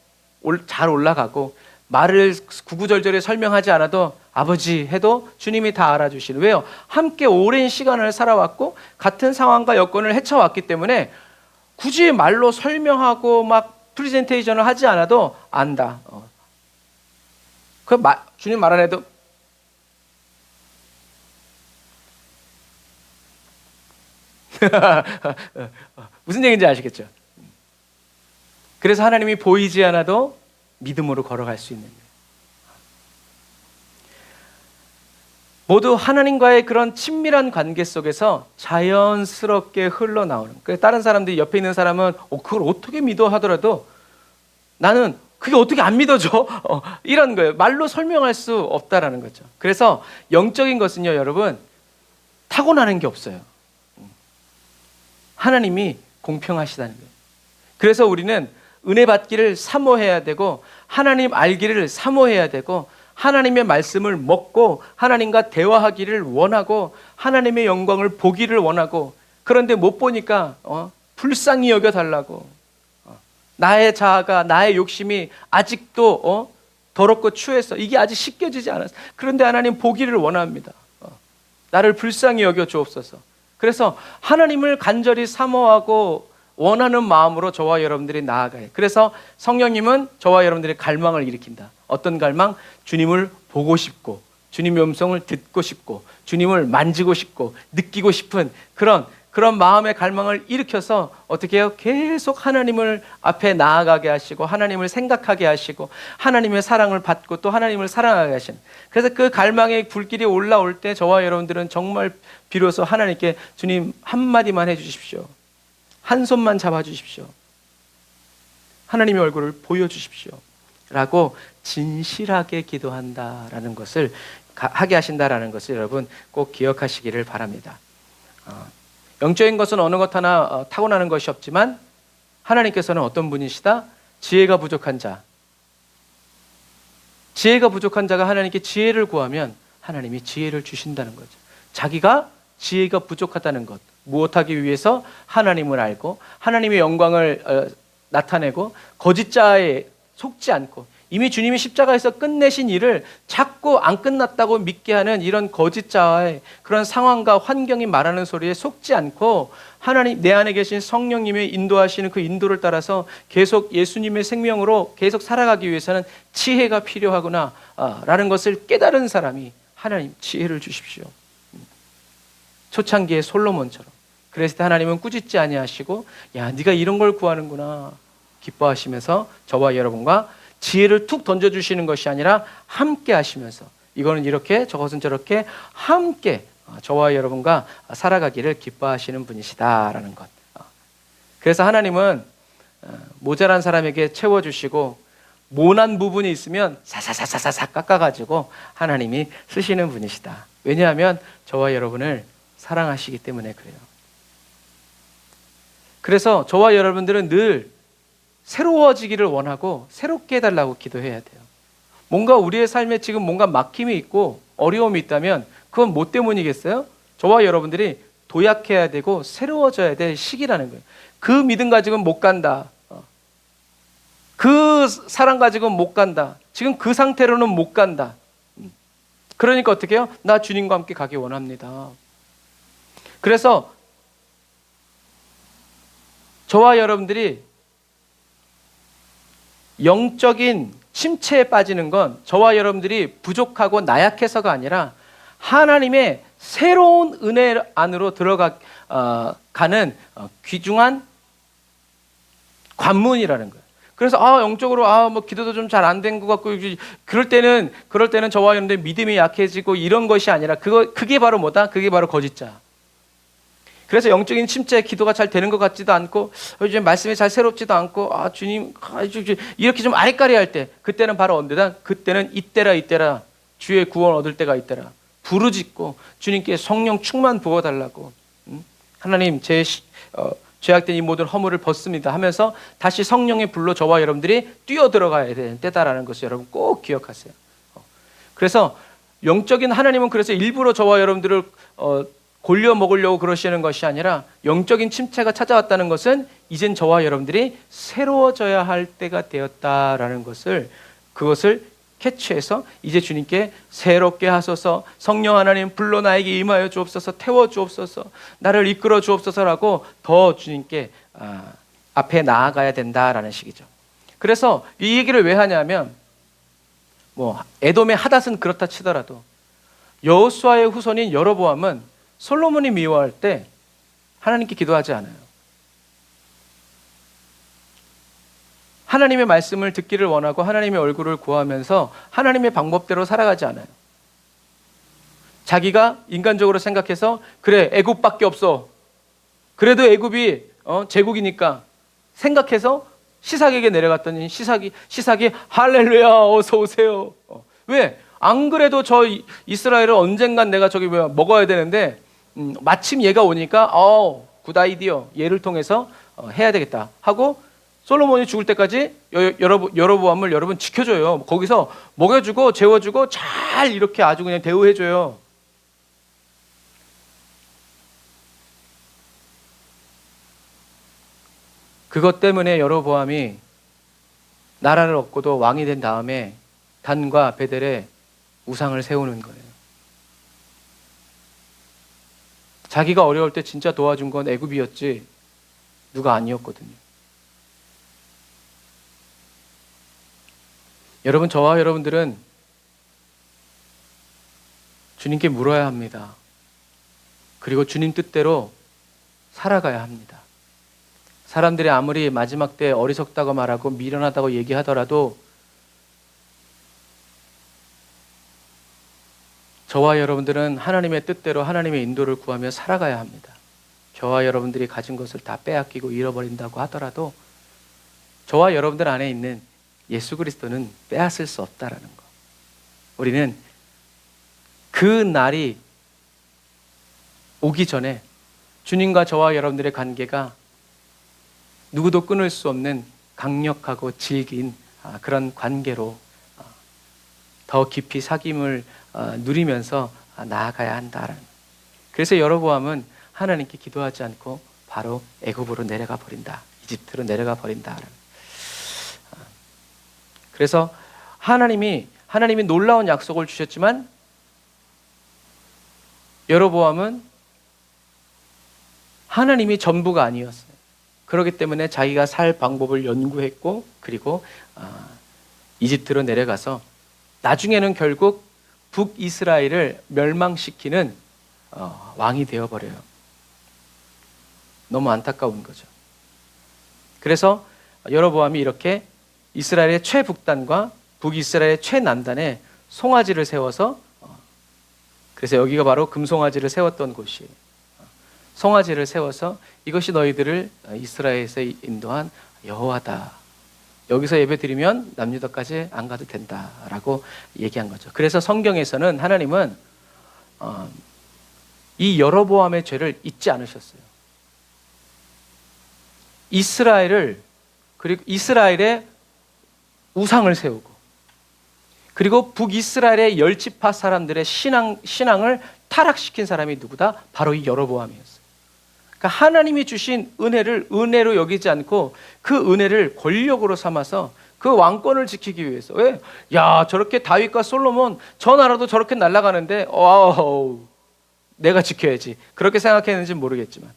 잘 올라가고, 말을 구구절절히 설명하지 않아도 아버지 해도 주님이 다 알아주시는. 왜요? 함께 오랜 시간을 살아왔고 같은 상황과 여건을 헤쳐왔기 때문에 굳이 말로 설명하고 막 프레젠테이션을 하지 않아도 안다. 주님 말 안 해도 무슨 얘기인지 아시겠죠? 그래서 하나님이 보이지 않아도 믿음으로 걸어갈 수 있는 거예요. 모두 하나님과의 그런 친밀한 관계 속에서 자연스럽게 흘러나오는. 그래서 다른 사람들이 옆에 있는 사람은 그걸 어떻게 믿어 하더라도 나는 그게 어떻게 안 믿어져? 이런 거예요. 말로 설명할 수 없다라는 거죠. 그래서 영적인 것은요, 여러분, 타고나는 게 없어요. 하나님이 공평하시다는 거예요. 그래서 우리는 은혜 받기를 사모해야 되고, 하나님 알기를 사모해야 되고, 하나님의 말씀을 먹고 하나님과 대화하기를 원하고 하나님의 영광을 보기를 원하고, 그런데 못 보니까 불쌍히 여겨달라고, 나의 자아가, 나의 욕심이 아직도 더럽고 추해서 이게 아직 씻겨지지 않았어. 그런데 하나님 보기를 원합니다. 나를 불쌍히 여겨 주옵소서. 그래서 하나님을 간절히 사모하고 원하는 마음으로 저와 여러분들이 나아가요. 그래서 성령님은 저와 여러분들의 갈망을 일으킨다. 어떤 갈망? 주님을 보고 싶고, 주님의 음성을 듣고 싶고, 주님을 만지고 싶고, 느끼고 싶은 그런 그런 마음의 갈망을 일으켜서 어떻게 해요? 계속 하나님을 앞에 나아가게 하시고 하나님을 생각하게 하시고 하나님의 사랑을 받고 또 하나님을 사랑하게 하시는. 그래서 그 갈망의 불길이 올라올 때 저와 여러분들은 정말 비로소 하나님께 주님 한마디만 해주십시오. 한 손만 잡아주십시오. 하나님의 얼굴을 보여주십시오. 라고 진실하게 기도한다라는 것을 하게 하신다라는 것을 여러분 꼭 기억하시기를 바랍니다. 영적인 것은 어느 것 하나 타고나는 것이 없지만 하나님께서는 어떤 분이시다? 지혜가 부족한 자. 지혜가 부족한 자가 하나님께 지혜를 구하면 하나님이 지혜를 주신다는 거죠. 자기가 지혜가 부족하다는 것, 무엇하기 위해서 하나님을 알고 하나님의 영광을 나타내고 거짓자에 속지 않고 이미 주님이 십자가에서 끝내신 일을 자꾸 안 끝났다고 믿게 하는 이런 거짓자의 그런 상황과 환경이 말하는 소리에 속지 않고 하나님 내 안에 계신 성령님의 인도하시는 그 인도를 따라서 계속 예수님의 생명으로 계속 살아가기 위해서는 지혜가 필요하구나 라는 것을 깨달은 사람이 하나님 지혜를 주십시오. 초창기의 솔로몬처럼. 그랬을 때 하나님은 꾸짖지 아니하시고 야 네가 이런 걸 구하는구나 기뻐하시면서 저와 여러분과 지혜를 툭 던져주시는 것이 아니라 함께 하시면서 이거는 이렇게 저것은 저렇게 함께 저와 여러분과 살아가기를 기뻐하시는 분이시다라는 것. 그래서 하나님은 모자란 사람에게 채워주시고 모난 부분이 있으면 사사사사사 깎아가지고 하나님이 쓰시는 분이시다. 왜냐하면 저와 여러분을 사랑하시기 때문에 그래요. 그래서 저와 여러분들은 늘 새로워지기를 원하고 새롭게 해달라고 기도해야 돼요. 뭔가 우리의 삶에 지금 뭔가 막힘이 있고 어려움이 있다면 그건 뭐 때문이겠어요? 저와 여러분들이 도약해야 되고 새로워져야 될 시기라는 거예요. 그 믿음 가지고는 못 간다. 그 사랑 가지고는 못 간다. 지금 그 상태로는 못 간다. 그러니까 어떻게 해요? 나 주님과 함께 가기 원합니다. 그래서 저와 여러분들이 영적인 침체에 빠지는 건 저와 여러분들이 부족하고 나약해서가 아니라 하나님의 새로운 은혜 안으로 들어가는 귀중한 관문이라는 거예요. 그래서 영적으로 뭐 기도도 좀 잘 안 된 것 같고 그럴 때는 저와 여러분들 믿음이 약해지고 이런 것이 아니라 그게 바로 뭐다? 그게 바로 거짓자. 그래서 영적인 침체, 기도가 잘 되는 것 같지도 않고 이제 말씀이 잘 새롭지도 않고 주님 이렇게 좀 아리까리 할 때 그때는 바로 언제다? 그때는 이때라 주의 구원 얻을 때가 이때라 부르짖고 주님께 성령 충만 부어달라고 하나님 제 죄악된 이 모든 허물을 벗습니다 하면서 다시 성령의 불로 저와 여러분들이 뛰어들어가야 되는 때다라는 것을 여러분 꼭 기억하세요. 그래서 영적인 하나님은 그래서 일부러 저와 여러분들을 골려 먹으려고 그러시는 것이 아니라 영적인 침체가 찾아왔다는 것은 이젠 저와 여러분들이 새로워져야 할 때가 되었다라는 그것을 캐치해서 이제 주님께 새롭게 하소서 성령 하나님 불러 나에게 임하여 주옵소서 태워 주옵소서 나를 이끌어 주옵소서라고 더 주님께 앞에 나아가야 된다라는 식이죠. 그래서 이 얘기를 왜 하냐면 에돔의 하닷은 그렇다 치더라도 여호수아의 후손인 여로보암은 솔로몬이 미워할 때 하나님께 기도하지 않아요. 하나님의 말씀을 듣기를 원하고 하나님의 얼굴을 구하면서 하나님의 방법대로 살아가지 않아요. 자기가 인간적으로 생각해서 그래 애굽밖에 없어. 그래도 애굽이 제국이니까 생각해서 시삭에게 내려갔더니 시삭이 할렐루야 어서 오세요. 왜? 안 그래도 저 이스라엘을 언젠간 내가 저기 먹어야 되는데 마침 얘가 오니까 굿 아이디어 얘를 통해서 해야 되겠다 하고 솔로몬이 죽을 때까지 여로보암을 여러분 지켜줘요. 거기서 먹여주고 재워주고 잘 이렇게 아주 그냥 대우해줘요. 그것 때문에 여로보암이 나라를 얻고도 왕이 된 다음에 단과 베델에 우상을 세우는 거예요. 자기가 어려울 때 진짜 도와준 건 애굽이었지 누가 아니었거든요. 여러분 저와 여러분들은 주님께 물어야 합니다. 그리고 주님 뜻대로 살아가야 합니다. 사람들이 아무리 마지막 때 어리석다고 말하고 미련하다고 얘기하더라도 저와 여러분들은 하나님의 뜻대로 하나님의 인도를 구하며 살아가야 합니다. 저와 여러분들이 가진 것을 다 빼앗기고 잃어버린다고 하더라도 저와 여러분들 안에 있는 예수 그리스도는 빼앗을 수 없다라는 것. 우리는 그 날이 오기 전에 주님과 저와 여러분들의 관계가 누구도 끊을 수 없는 강력하고 질긴 그런 관계로 더 깊이 사귐을 누리면서 나아가야 한다라는. 그래서 여로보암은 하나님께 기도하지 않고 바로 애굽으로 내려가 버린다. 이집트로 내려가 버린다. 그래서 하나님이 놀라운 약속을 주셨지만 여로보암은 하나님이 전부가 아니었어요. 그렇기 때문에 자기가 살 방법을 연구했고 그리고 이집트로 내려가서 나중에는 결국 북이스라엘을 멸망시키는 왕이 되어버려요. 너무 안타까운 거죠. 그래서 여로보암이 이렇게 이스라엘의 최북단과 북이스라엘의 최남단에 송아지를 세워서, 그래서 여기가 바로 금송아지를 세웠던 곳이에요. 송아지를 세워서 이것이 너희들을 이스라엘에서 인도한 여호와다. 여기서 예배 드리면 남유다까지 안 가도 된다라고 얘기한 거죠. 그래서 성경에서는 하나님은 이 여로보암의 죄를 잊지 않으셨어요. 그리고 이스라엘의 우상을 세우고 그리고 북이스라엘의 열지파 사람들의 신앙을 타락시킨 사람이 누구다? 바로 이 여로보암이었어요. 그러니까 하나님이 주신 은혜를 은혜로 여기지 않고 그 은혜를 권력으로 삼아서 그 왕권을 지키기 위해서. 왜? 야, 저렇게 다윗과 솔로몬 저 나라도 저렇게 날아가는데 내가 지켜야지. 그렇게 생각했는지는 모르겠지만.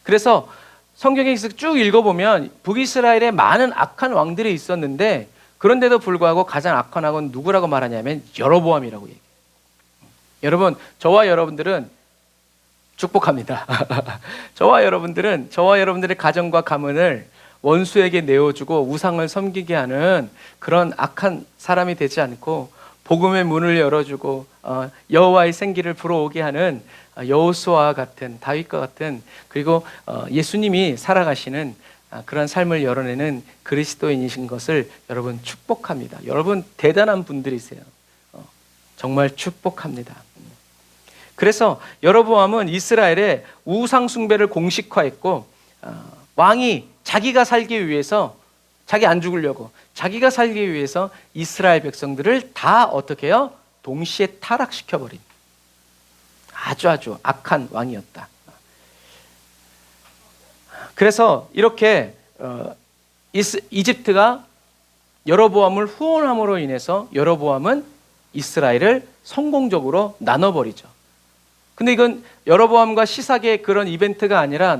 그래서 성경에서 쭉 읽어보면 북이스라엘에 많은 악한 왕들이 있었는데 그런데도 불구하고 가장 악한 왕은 누구라고 말하냐면 여로보암이라고 얘기해요. 여러분, 저와 여러분들은 축복합니다. 저와 여러분들의 가정과 가문을 원수에게 내어주고 우상을 섬기게 하는 그런 악한 사람이 되지 않고 복음의 문을 열어주고 여호와의 생기를 불어오게 하는 여호수아와 같은 다윗과 같은 그리고 예수님이 살아가시는 그런 삶을 열어내는 그리스도인이신 것을 여러분 축복합니다. 여러분 대단한 분들이세요. 정말 축복합니다. 그래서 여로보암은 이스라엘의 우상 숭배를 공식화했고 왕이 자기가 살기 위해서 자기 안 죽으려고 자기가 살기 위해서 이스라엘 백성들을 다 어떻게 해요? 동시에 타락시켜버린 아주 악한 왕이었다. 그래서 이렇게 이집트가 여로보암을 후원함으로 인해서 여로보암은 이스라엘을 성공적으로 나눠버리죠. 근데 이건 여로보암과 시삭의 그런 이벤트가 아니라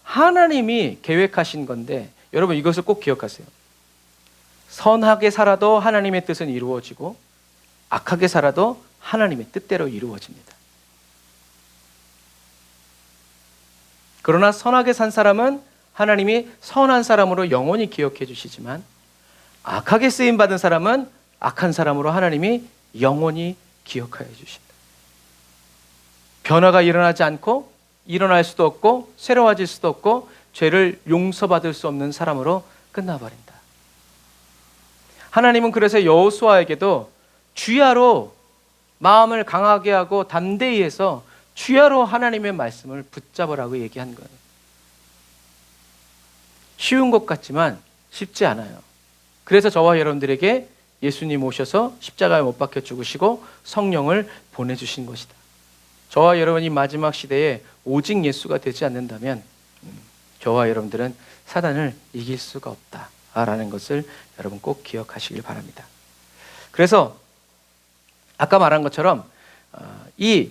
하나님이 계획하신 건데 여러분 이것을 꼭 기억하세요. 선하게 살아도 하나님의 뜻은 이루어지고 악하게 살아도 하나님의 뜻대로 이루어집니다. 그러나 선하게 산 사람은 하나님이 선한 사람으로 영원히 기억해 주시지만 악하게 쓰임받은 사람은 악한 사람으로 하나님이 영원히 기억하여 주신다. 변화가 일어나지 않고 일어날 수도 없고 새로워질 수도 없고 죄를 용서받을 수 없는 사람으로 끝나버린다. 하나님은 그래서 여호수아에게도 주야로 마음을 강하게 하고 담대히 해서 주야로 하나님의 말씀을 붙잡으라고 얘기한 거예요. 쉬운 것 같지만 쉽지 않아요. 그래서 저와 여러분들에게 예수님 오셔서 십자가에 못 박혀 죽으시고 성령을 보내주신 것이다. 저와 여러분이 마지막 시대에 오직 예수가 되지 않는다면 저와 여러분들은 사단을 이길 수가 없다라는 것을 여러분 꼭 기억하시길 바랍니다. 그래서 아까 말한 것처럼 이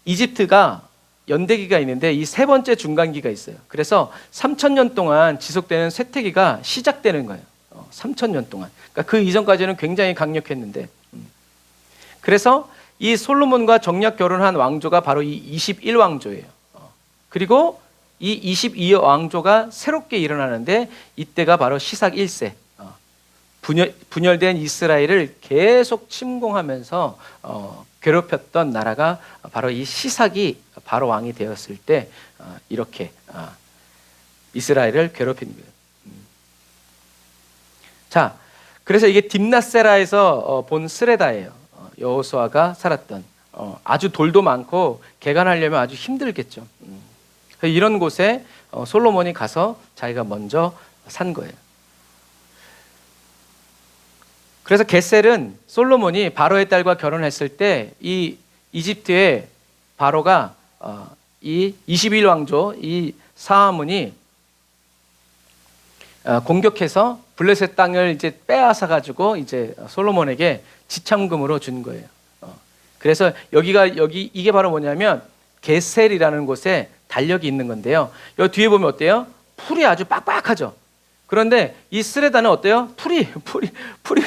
이집트가 연대기가 있는데 이 세 번째 중간기가 있어요. 그래서 3,000년 동안 지속되는 쇠퇴기가 시작되는 거예요. 3,000년 동안. 그러니까 그 이전까지는 굉장히 강력했는데 그래서 이 솔로몬과 정략 결혼한 왕조가 바로 이 21왕조예요. 그리고 이 22의 왕조가 새롭게 일어나는데 이때가 바로 시삭 1세. 분열된 이스라엘을 계속 침공하면서 괴롭혔던 나라가 바로 이 시삭이 바로 왕이 되었을 때 이렇게 이스라엘을 괴롭힌 거예요. 자, 그래서 이게 딥나세라에서 본 스레다예요. 여호수아가 살았던 아주 돌도 많고 개간하려면 아주 힘들겠죠. 이런 곳에 솔로몬이 가서 자기가 먼저 산 거예요. 그래서 게셀은 솔로몬이 바로의 딸과 결혼했을 때 이 이집트의 바로가 이 21왕조 이 사하문이 공격해서 블레셋 땅을 이제 빼앗아 가지고 이제 솔로몬에게 지참금으로 준 거예요. 그래서 여기 이게 바로 뭐냐면 게셀이라는 곳에 달력이 있는 건데요. 여기 뒤에 보면 어때요? 풀이 아주 빡빡하죠. 그런데 이 스레다는 어때요? 풀이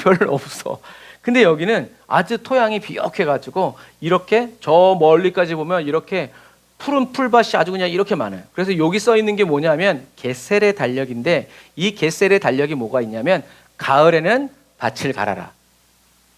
별로 없어. 근데 여기는 아주 토양이 비옥해가지고 이렇게 저 멀리까지 보면 이렇게 푸른 풀밭이 아주 그냥 이렇게 많아요. 그래서 여기 써 있는 게 뭐냐면 게셀의 달력인데 이 게셀의 달력이 뭐가 있냐면 가을에는 밭을 갈아라.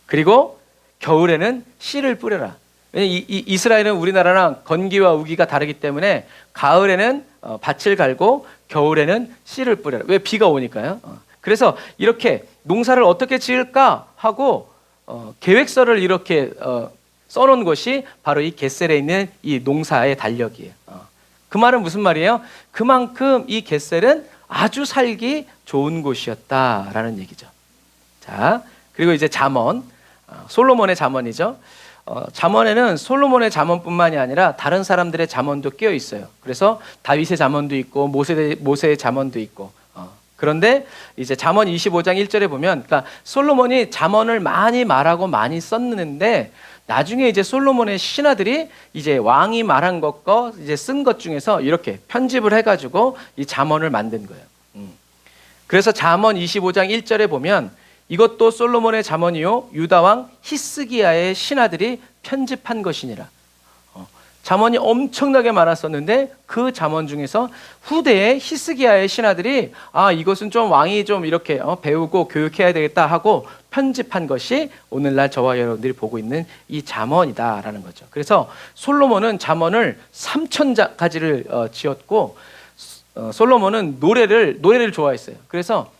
그리고 겨울에는 씨를 뿌려라. 이스라엘은 우리나라랑 건기와 우기가 다르기 때문에 가을에는 밭을 갈고 겨울에는 씨를 뿌려라. 왜? 비가 오니까요. 그래서 이렇게 농사를 어떻게 지을까 하고 계획서를 이렇게 써놓은 것이 바로 이 게셀에 있는 이 농사의 달력이에요. 그 말은 무슨 말이에요? 그만큼 이 게셀은 아주 살기 좋은 곳이었다라는 얘기죠. 자, 그리고 이제 잠언, 솔로몬의 잠언이죠. 잠언에는 솔로몬의 잠언뿐만이 아니라 다른 사람들의 잠언도 끼어 있어요. 그래서 다윗의 잠언도 있고 모세의 잠언도 있고. 그런데 이제 잠언 25장 1절에 보면, 그러니까 솔로몬이 잠언을 많이 말하고 많이 썼는데 나중에 이제 솔로몬의 신하들이 이제 왕이 말한 것과 이제 쓴 것 중에서 이렇게 편집을 해가지고 이 잠언을 만든 거예요. 그래서 잠언 25장 1절에 보면 이것도 솔로몬의 잠언이요 유다 왕 히스기야의 신하들이 편집한 것이니라. 잠언이 엄청나게 많았었는데 그 잠언 중에서 후대에 히스기야의 신하들이 이것은 좀 왕이 좀 이렇게 배우고 교육해야 되겠다 하고 편집한 것이 오늘날 저와 여러분들이 보고 있는 이 잠언이다라는 거죠. 그래서 솔로몬은 잠언을 3,000가지를 지었고 솔로몬은 노래를 좋아했어요. 그래서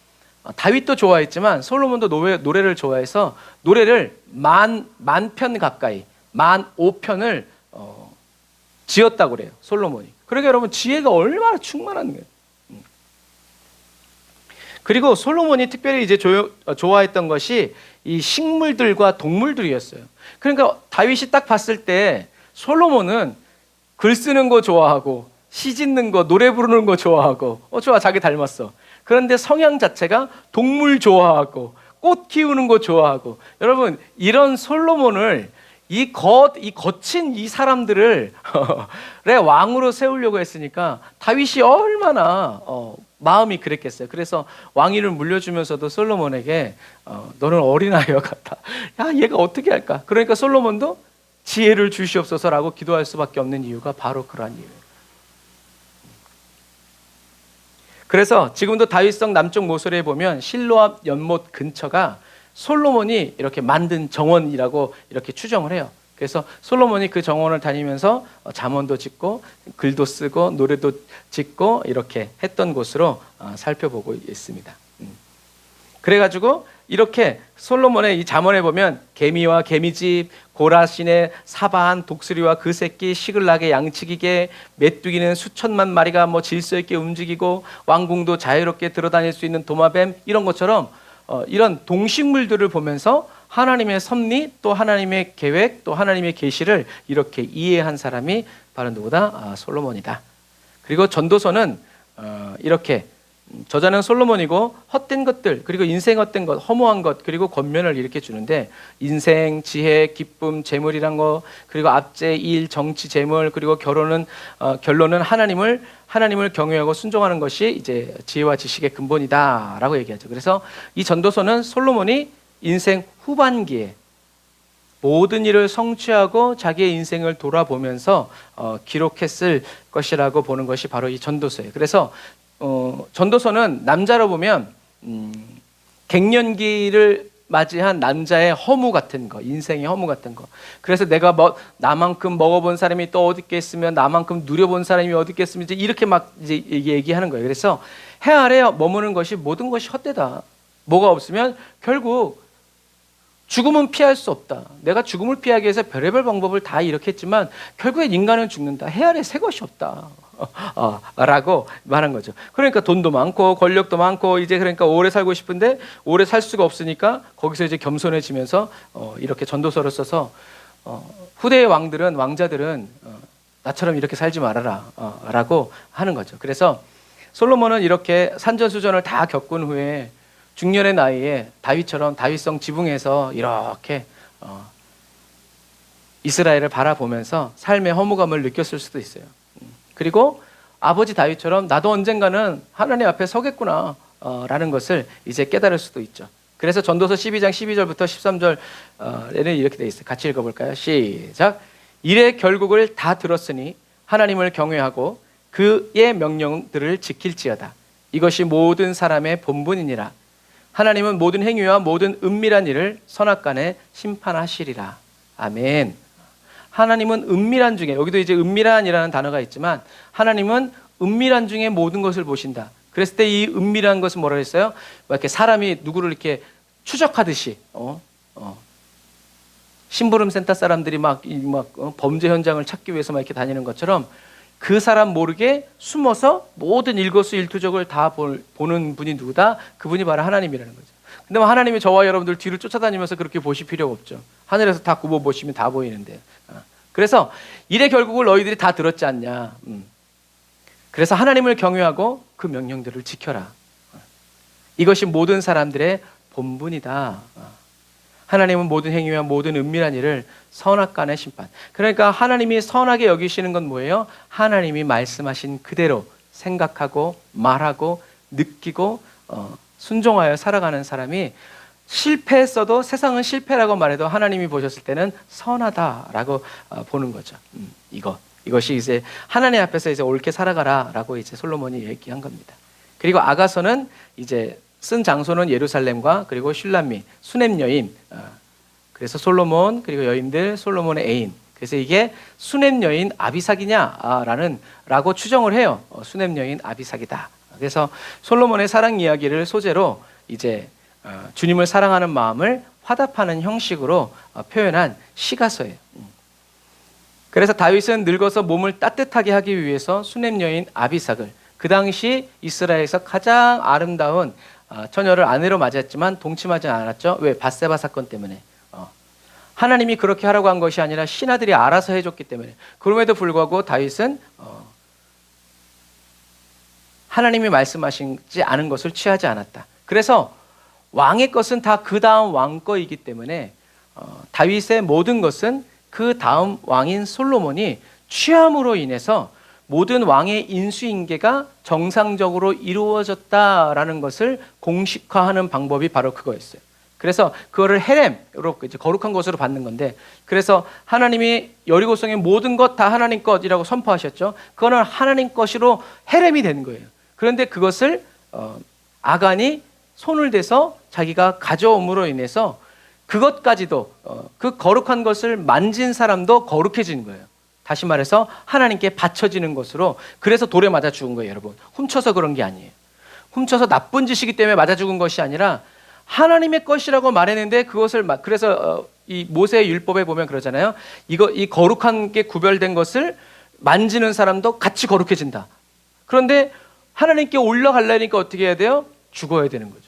다윗도 좋아했지만 솔로몬도 노래를 좋아해서 노래를 만 편 가까이 15편을 지었다고 그래요. 솔로몬이. 그러니까 여러분 지혜가 얼마나 충만한 거예요. 그리고 솔로몬이 특별히 이제 좋아했던 것이 이 식물들과 동물들이었어요. 그러니까 다윗이 딱 봤을 때 솔로몬은 글 쓰는 거 좋아하고 시 짓는 거 노래 부르는 거 좋아하고 좋아 자기 닮았어. 그런데 성향 자체가 동물 좋아하고 꽃 키우는 거 좋아하고 여러분 이런 솔로몬을 이 거친 이 사람들을 왕으로 세우려고 했으니까 다윗이 얼마나 마음이 그랬겠어요. 그래서 왕위를 물려주면서도 솔로몬에게 너는 어린아이와 같다. 야 얘가 어떻게 할까? 그러니까 솔로몬도 지혜를 주시옵소서라고 기도할 수밖에 없는 이유가 바로 그러한 이유예요. 그래서 지금도 다윗성 남쪽 모서리에 보면 실로암 연못 근처가 솔로몬이 이렇게 만든 정원이라고 이렇게 추정을 해요. 그래서 솔로몬이 그 정원을 다니면서 잠언도 짓고 글도 쓰고 노래도 짓고 이렇게 했던 곳으로 살펴보고 있습니다. 그래가지고 이렇게 솔로몬의 이 잠언에 보면 개미와 개미집, 고라신의 사바한 독수리와 그 새끼, 시글락의 양치기개, 메뚜기는 수천만 마리가 질서 있게 움직이고 왕궁도 자유롭게 들어다닐 수 있는 도마뱀 이런 것처럼 이런 동식물들을 보면서 하나님의 섭리 또 하나님의 계획 또 하나님의 계시를 이렇게 이해한 사람이 바로 누구다? 솔로몬이다. 그리고 전도서는 이렇게 저자는 솔로몬이고 헛된 것들 그리고 인생 헛된 것 허무한 것 그리고 권면을 이렇게 주는데 인생, 지혜, 기쁨, 재물이란 거 그리고 압제, 일, 정치, 재물 그리고 결론은 하나님을 경외하고 순종하는 것이 이제 지혜와 지식의 근본이다라고 얘기하죠. 그래서 이 전도서는 솔로몬이 인생 후반기에 모든 일을 성취하고 자기의 인생을 돌아보면서 기록했을 것이라고 보는 것이 바로 이 전도서예요. 그래서 전도서는 남자로 보면 갱년기를 맞이한 남자의 허무 같은 거, 인생의 허무 같은 거. 그래서 내가 뭐 나만큼 먹어본 사람이 또 어디 있겠으면, 나만큼 누려본 사람이 어디 있겠으면, 이렇게 막 이제 얘기하는 거예요. 그래서 해 아래 머무는 것이 모든 것이 헛되다. 뭐가 없으면 결국 죽음은 피할 수 없다. 내가 죽음을 피하기 위해서 별의별 방법을 다 이렇게 했지만 결국엔 인간은 죽는다. 해 아래 새 것이 없다. 라고 말한 거죠. 그러니까 돈도 많고 권력도 많고 이제 그러니까 오래 살고 싶은데 오래 살 수가 없으니까 거기서 이제 겸손해지면서 이렇게 전도서를 써서 후대의 왕자들은 나처럼 이렇게 살지 말아라 라고 하는 거죠. 그래서 솔로몬은 이렇게 산전수전을 다 겪은 후에 중년의 나이에 다윗처럼 다윗성 지붕에서 이렇게 이스라엘을 바라보면서 삶의 허무감을 느꼈을 수도 있어요. 그리고 아버지 다윗처럼 나도 언젠가는 하나님 앞에 서겠구나 라는 것을 이제 깨달을 수도 있죠. 그래서 전도서 12장 12절부터 13절에는 이렇게 돼 있어요. 같이 읽어볼까요? 시작. 일의 결국을 다 들었으니 하나님을 경외하고 그의 명령들을 지킬지어다. 이것이 모든 사람의 본분이니라. 하나님은 모든 행위와 모든 은밀한 일을 선악간에 심판하시리라. 아멘. 하나님은 은밀한 중에, 여기도 이제 은밀한이라는 단어가 있지만 하나님은 은밀한 중에 모든 것을 보신다. 그랬을 때 이 은밀한 것은 뭐라 했어요? 이렇게 사람이 누구를 이렇게 추적하듯이 심부름 센터 사람들이 막 범죄 현장을 찾기 위해서 막 이렇게 다니는 것처럼 그 사람 모르게 숨어서 모든 일거수일투족을 다 보는 분이 누구다? 그분이 바로 하나님이라는 거죠. 근데 뭐 하나님이 저와 여러분들 뒤를 쫓아다니면서 그렇게 보실 필요가 없죠. 하늘에서 다 굽어 보시면 다 보이는데. 그래서 일의 결국을 너희들이 다 들었지 않냐. 그래서 하나님을 경외하고 그 명령들을 지켜라. 이것이 모든 사람들의 본분이다. 하나님은 모든 행위와 모든 은밀한 일을 선악간의 심판. 그러니까 하나님이 선하게 여기시는 건 뭐예요? 하나님이 말씀하신 그대로 생각하고 말하고 느끼고 순종하여 살아가는 사람이 실패했어도 세상은 실패라고 말해도 하나님이 보셨을 때는 선하다라고 보는 거죠. 이것이 이제 하나님 앞에서 이제 옳게 살아가라라고 이제 솔로몬이 얘기한 겁니다. 그리고 아가서는 이제 쓴 장소는 예루살렘과 그리고 슐람미 수넴 여인. 그래서 솔로몬 그리고 여인들 솔로몬의 애인. 그래서 이게 수넴 여인 아비삭이냐라고 추정을 해요. 수넴 여인 아비삭이다. 그래서 솔로몬의 사랑 이야기를 소재로 이제 주님을 사랑하는 마음을 화답하는 형식으로 표현한 시가서예요. 그래서 다윗은 늙어서 몸을 따뜻하게 하기 위해서 수넴 여인 아비삭을 그 당시 이스라엘에서 가장 아름다운 처녀를 아내로 맞이했지만 동침하지 않았죠. 왜? 밧세바 사건 때문에. 하나님이 그렇게 하라고 한 것이 아니라 신하들이 알아서 해줬기 때문에. 그럼에도 불구하고 다윗은 하나님이 말씀하시지 않은 것을 취하지 않았다. 그래서 왕의 것은 다 그 다음 왕 거이기 때문에 다윗의 모든 것은 그 다음 왕인 솔로몬이 취함으로 인해서 모든 왕의 인수인계가 정상적으로 이루어졌다라는 것을 공식화하는 방법이 바로 그거였어요. 그래서 그거를 헤렘으로 이제 거룩한 것으로 받는 건데, 그래서 하나님이 여리고성의 모든 것 다 하나님 것이라고 선포하셨죠. 그거는 하나님 것으로 헤렘이 된 거예요. 그런데 그것을 아간이 손을 대서 자기가 가져옴으로 인해서 그것까지도 그 거룩한 것을 만진 사람도 거룩해진 거예요. 다시 말해서 하나님께 바쳐지는 것으로. 그래서 돌에 맞아 죽은 거예요, 여러분. 훔쳐서 그런 게 아니에요. 훔쳐서 나쁜 짓이기 때문에 맞아 죽은 것이 아니라 하나님의 것이라고 말했는데 그것을 그래서 이 모세의 율법에 보면 그러잖아요. 이 거룩한 게 구별된 것을 만지는 사람도 같이 거룩해진다. 그런데 하나님께 올라가려니까 어떻게 해야 돼요? 죽어야 되는 거죠.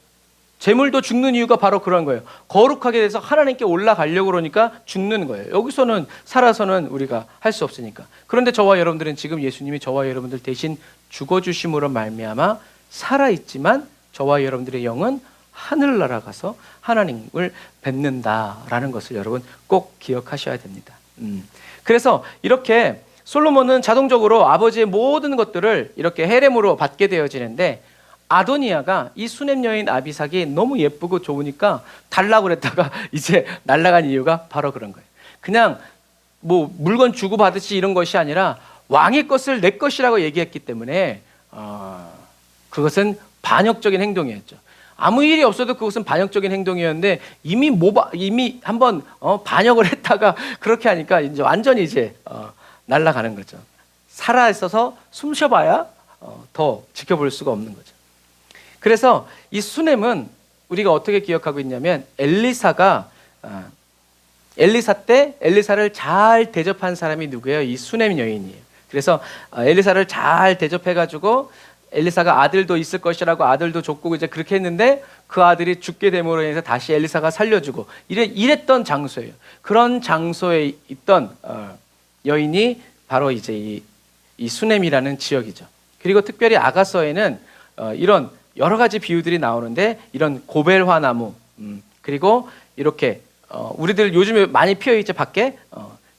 재물도 죽는 이유가 바로 그런 거예요. 거룩하게 돼서 하나님께 올라가려고 그러니까 죽는 거예요. 여기서는 살아서는 우리가 할 수 없으니까. 그런데 저와 여러분들은 지금 예수님이 저와 여러분들 대신 죽어주심으로 말미암아 살아있지만 저와 여러분들의 영은 하늘 날아가서 하나님을 뵙는다라는 것을 여러분 꼭 기억하셔야 됩니다. 그래서 이렇게 솔로몬은 자동적으로 아버지의 모든 것들을 이렇게 헤렘으로 받게 되어지는데, 아도니아가 이 수넴 여인 아비삭이 너무 예쁘고 좋으니까 달라고 그랬다가 이제 날아간 이유가 바로 그런 거예요. 그냥 뭐 물건 주고 받듯이 이런 것이 아니라 왕의 것을 내 것이라고 얘기했기 때문에 그것은 반역적인 행동이었죠. 아무 일이 없어도 그것은 반역적인 행동이었는데 이미 한번 반역을 했다가 그렇게 하니까 이제 완전히 이제 날아가는 거죠. 살아 있어서 숨 쉬어봐야 더 지켜볼 수가 없는 거죠. 그래서 이 수넴은 우리가 어떻게 기억하고 있냐면 엘리사 때 엘리사를 잘 대접한 사람이 누구예요? 이 수넴 여인이에요. 그래서 엘리사를 잘 대접해가지고 엘리사가 아들도 있을 것이라고 아들도 줬고 이제 그렇게 했는데 그 아들이 죽게 됨으로 인해서 다시 엘리사가 살려주고 이랬던 장소예요. 그런 장소에 있던 여인이 바로 이제 이 수넴이라는 지역이죠. 그리고 특별히 아가서에는 이런 여러 가지 비유들이 나오는데 이런 고벨화 나무 그리고 이렇게 우리들 요즘에 많이 피어 있죠 밖에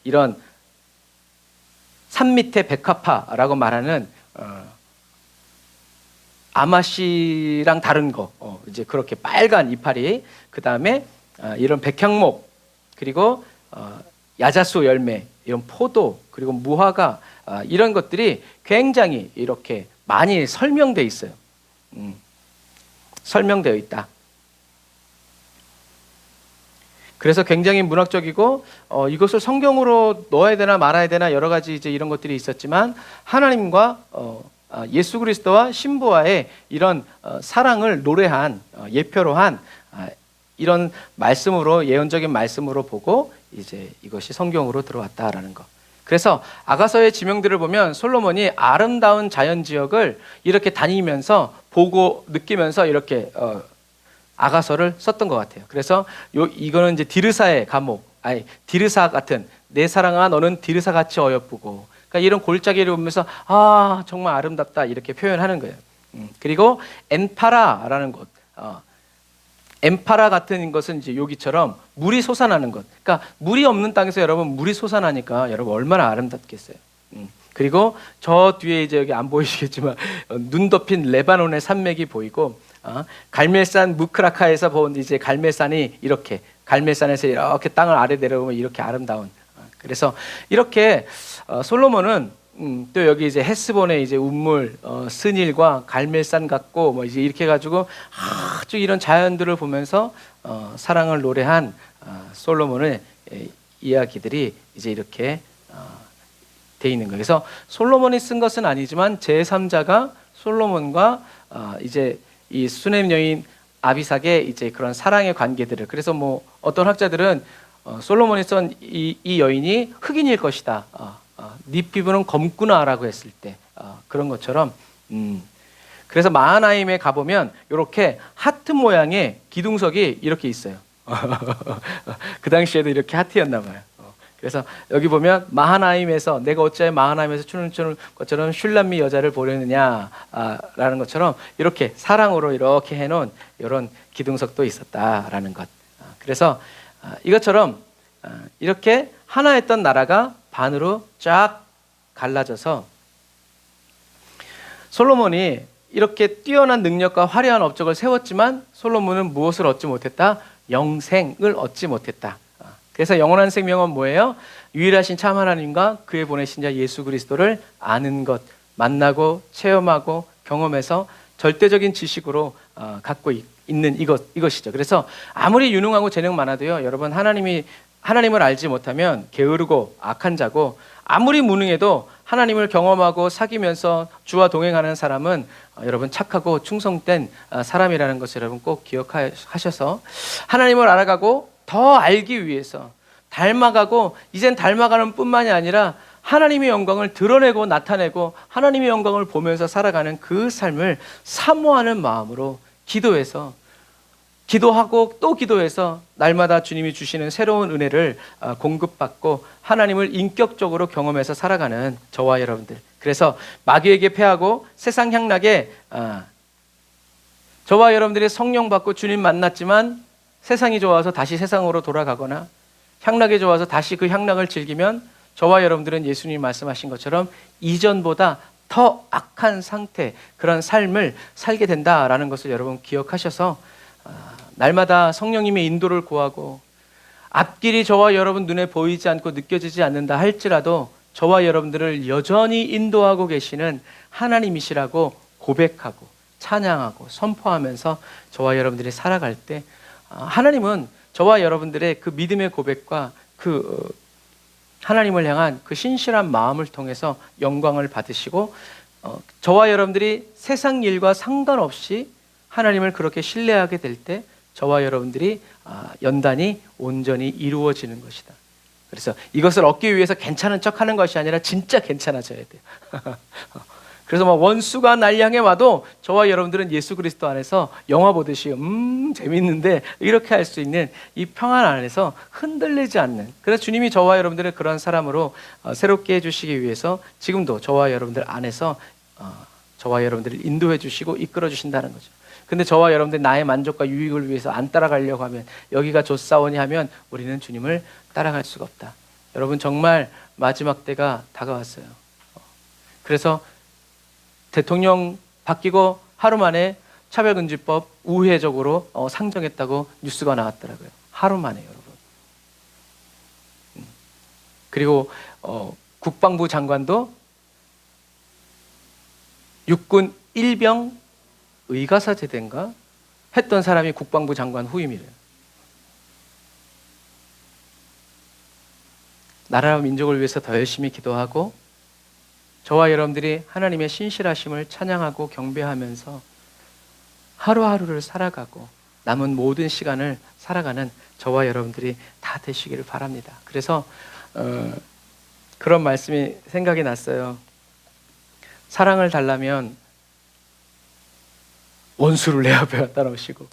이런 산 밑에 백합화라고 말하는 아마씨랑 다른 거 이제 그렇게 빨간 이파리 그 다음에 이런 백향목 그리고 야자수 열매 이런 포도 그리고 무화과 이런 것들이 굉장히 이렇게 많이 설명되어 있어요. 설명되어 있다. 그래서 굉장히 문학적이고 이것을 성경으로 넣어야 되나 말아야 되나 여러 가지 이제 이런 것들이 있었지만 하나님과 예수 그리스도와 신부와의 이런 사랑을 노래한 예표로 한 이런 말씀으로 예언적인 말씀으로 보고 이제 이것이 성경으로 들어왔다라는 거. 그래서 아가서의 지명들을 보면 솔로몬이 아름다운 자연 지역을 이렇게 다니면서 보고 느끼면서 이렇게 아가서를 썼던 것 같아요. 그래서 이거는 이제 디르사의 감옥, 디르사 같은 내 사랑아 너는 디르사 같이 어여쁘고, 그러니까 이런 골짜기를 보면서 정말 아름답다 이렇게 표현하는 거예요. 그리고 엔파라라는 곳, 엔파라 같은 것은 이제 여기처럼 물이 솟아나는 것. 그러니까 물이 없는 땅에서 여러분 물이 솟아나니까 여러분 얼마나 아름답겠어요. 그리고 저 뒤에 이제 여기 안 보이시겠지만 눈 덮인 레바논의 산맥이 보이고 갈멜산 무크라카에서 본 이제 갈멜산이 이렇게 갈멜산에서 이렇게 땅을 아래 내려오면 이렇게 아름다운. 그래서 이렇게 솔로몬은 또 여기 이제 헤스본의 이제 운물 스닐과 갈멜산 같고 뭐 이제 이렇게 해가지고 아주 이런 자연들을 보면서 사랑을 노래한 솔로몬의 이야기들이 이제 이렇게 돼 있는 거예요. 그래서 솔로몬이 쓴 것은 아니지만 제3자가 솔로몬과 이제 이 수넴 여인 아비삭의 이제 그런 사랑의 관계들을, 그래서 뭐 어떤 학자들은 솔로몬이 쓴 이 여인이 흑인일 것이다. 네 피부는 검구나라고 했을 때 그런 것처럼. 그래서 마하나임에 가보면 이렇게 하트 모양의 기둥석이 이렇게 있어요. 그 당시에도 이렇게 하트였나 봐요. 그래서 여기 보면 마하나임에서 내가 어찌하여 마하나임에서 춤을 추는 것처럼 슐람미 여자를 보려느냐라는 것처럼 이렇게 사랑으로 이렇게 해놓은 이런 기둥석도 있었다라는 것. 그래서 이것처럼 이렇게 하나였던 나라가 반으로 쫙 갈라져서 솔로몬이 이렇게 뛰어난 능력과 화려한 업적을 세웠지만 솔로몬은 무엇을 얻지 못했다? 영생을 얻지 못했다. 그래서 영원한 생명은 뭐예요? 유일하신 참 하나님과 그의 보내신 자 예수 그리스도를 아는 것, 만나고 체험하고 경험해서 절대적인 지식으로 갖고 있는 이것이죠. 그래서 아무리 유능하고 재능 많아도요, 여러분 하나님을 알지 못하면 게으르고 악한 자고, 아무리 무능해도 하나님을 경험하고 사귀면서 주와 동행하는 사람은 여러분 착하고 충성된 사람이라는 것을 여러분 꼭 기억하셔서 하나님을 알아가고 더 알기 위해서 닮아가고, 이젠 닮아가는 뿐만이 아니라 하나님의 영광을 드러내고 나타내고 하나님의 영광을 보면서 살아가는 그 삶을 사모하는 마음으로 기도하고 또 기도해서 날마다 주님이 주시는 새로운 은혜를 공급받고 하나님을 인격적으로 경험해서 살아가는 저와 여러분들. 그래서 마귀에게 패하고 세상 향락에 저와 여러분들이 성령 받고 주님 만났지만 세상이 좋아서 다시 세상으로 돌아가거나 향락이 좋아서 다시 그 향락을 즐기면 저와 여러분들은 예수님이 말씀하신 것처럼 이전보다 더 악한 상태, 그런 삶을 살게 된다라는 것을 여러분 기억하셔서 날마다 성령님의 인도를 구하고 앞길이 저와 여러분 눈에 보이지 않고 느껴지지 않는다 할지라도 저와 여러분들을 여전히 인도하고 계시는 하나님이시라고 고백하고 찬양하고 선포하면서 저와 여러분들이 살아갈 때 하나님은 저와 여러분들의 그 믿음의 고백과 그 하나님을 향한 그 신실한 마음을 통해서 영광을 받으시고 저와 여러분들이 세상 일과 상관없이 하나님을 그렇게 신뢰하게 될 때 저와 여러분들이 연단이 온전히 이루어지는 것이다. 그래서 이것을 얻기 위해서 괜찮은 척하는 것이 아니라 진짜 괜찮아져야 돼요. 그래서 막 원수가 날 향해 와도 저와 여러분들은 예수 그리스도 안에서 영화 보듯이 재밌는데 이렇게 할 수 있는 이 평안 안에서 흔들리지 않는, 그래서 주님이 저와 여러분들을 그런 사람으로 새롭게 해주시기 위해서 지금도 저와 여러분들 안에서 저와 여러분들을 인도해 주시고 이끌어 주신다는 거죠. 근데 저와 여러분들 나의 만족과 유익을 위해서 안 따라가려고 하면, 여기가 좋사오니 하면 우리는 주님을 따라갈 수가 없다. 여러분, 정말 마지막 때가 다가왔어요. 그래서 대통령 바뀌고 하루 만에 차별금지법 우회적으로 상정했다고 뉴스가 나왔더라고요. 하루 만에, 여러분. 그리고 국방부 장관도 육군 일병 의가사 제대인가 했던 사람이 국방부 장관 후임이래요. 나라와 민족을 위해서 더 열심히 기도하고 저와 여러분들이 하나님의 신실하심을 찬양하고 경배하면서 하루하루를 살아가고 남은 모든 시간을 살아가는 저와 여러분들이 다 되시기를 바랍니다. 그래서 그런 말씀이 생각이 났어요. 사랑을 달라면 원수를 내 앞에 갖다 놓으시고,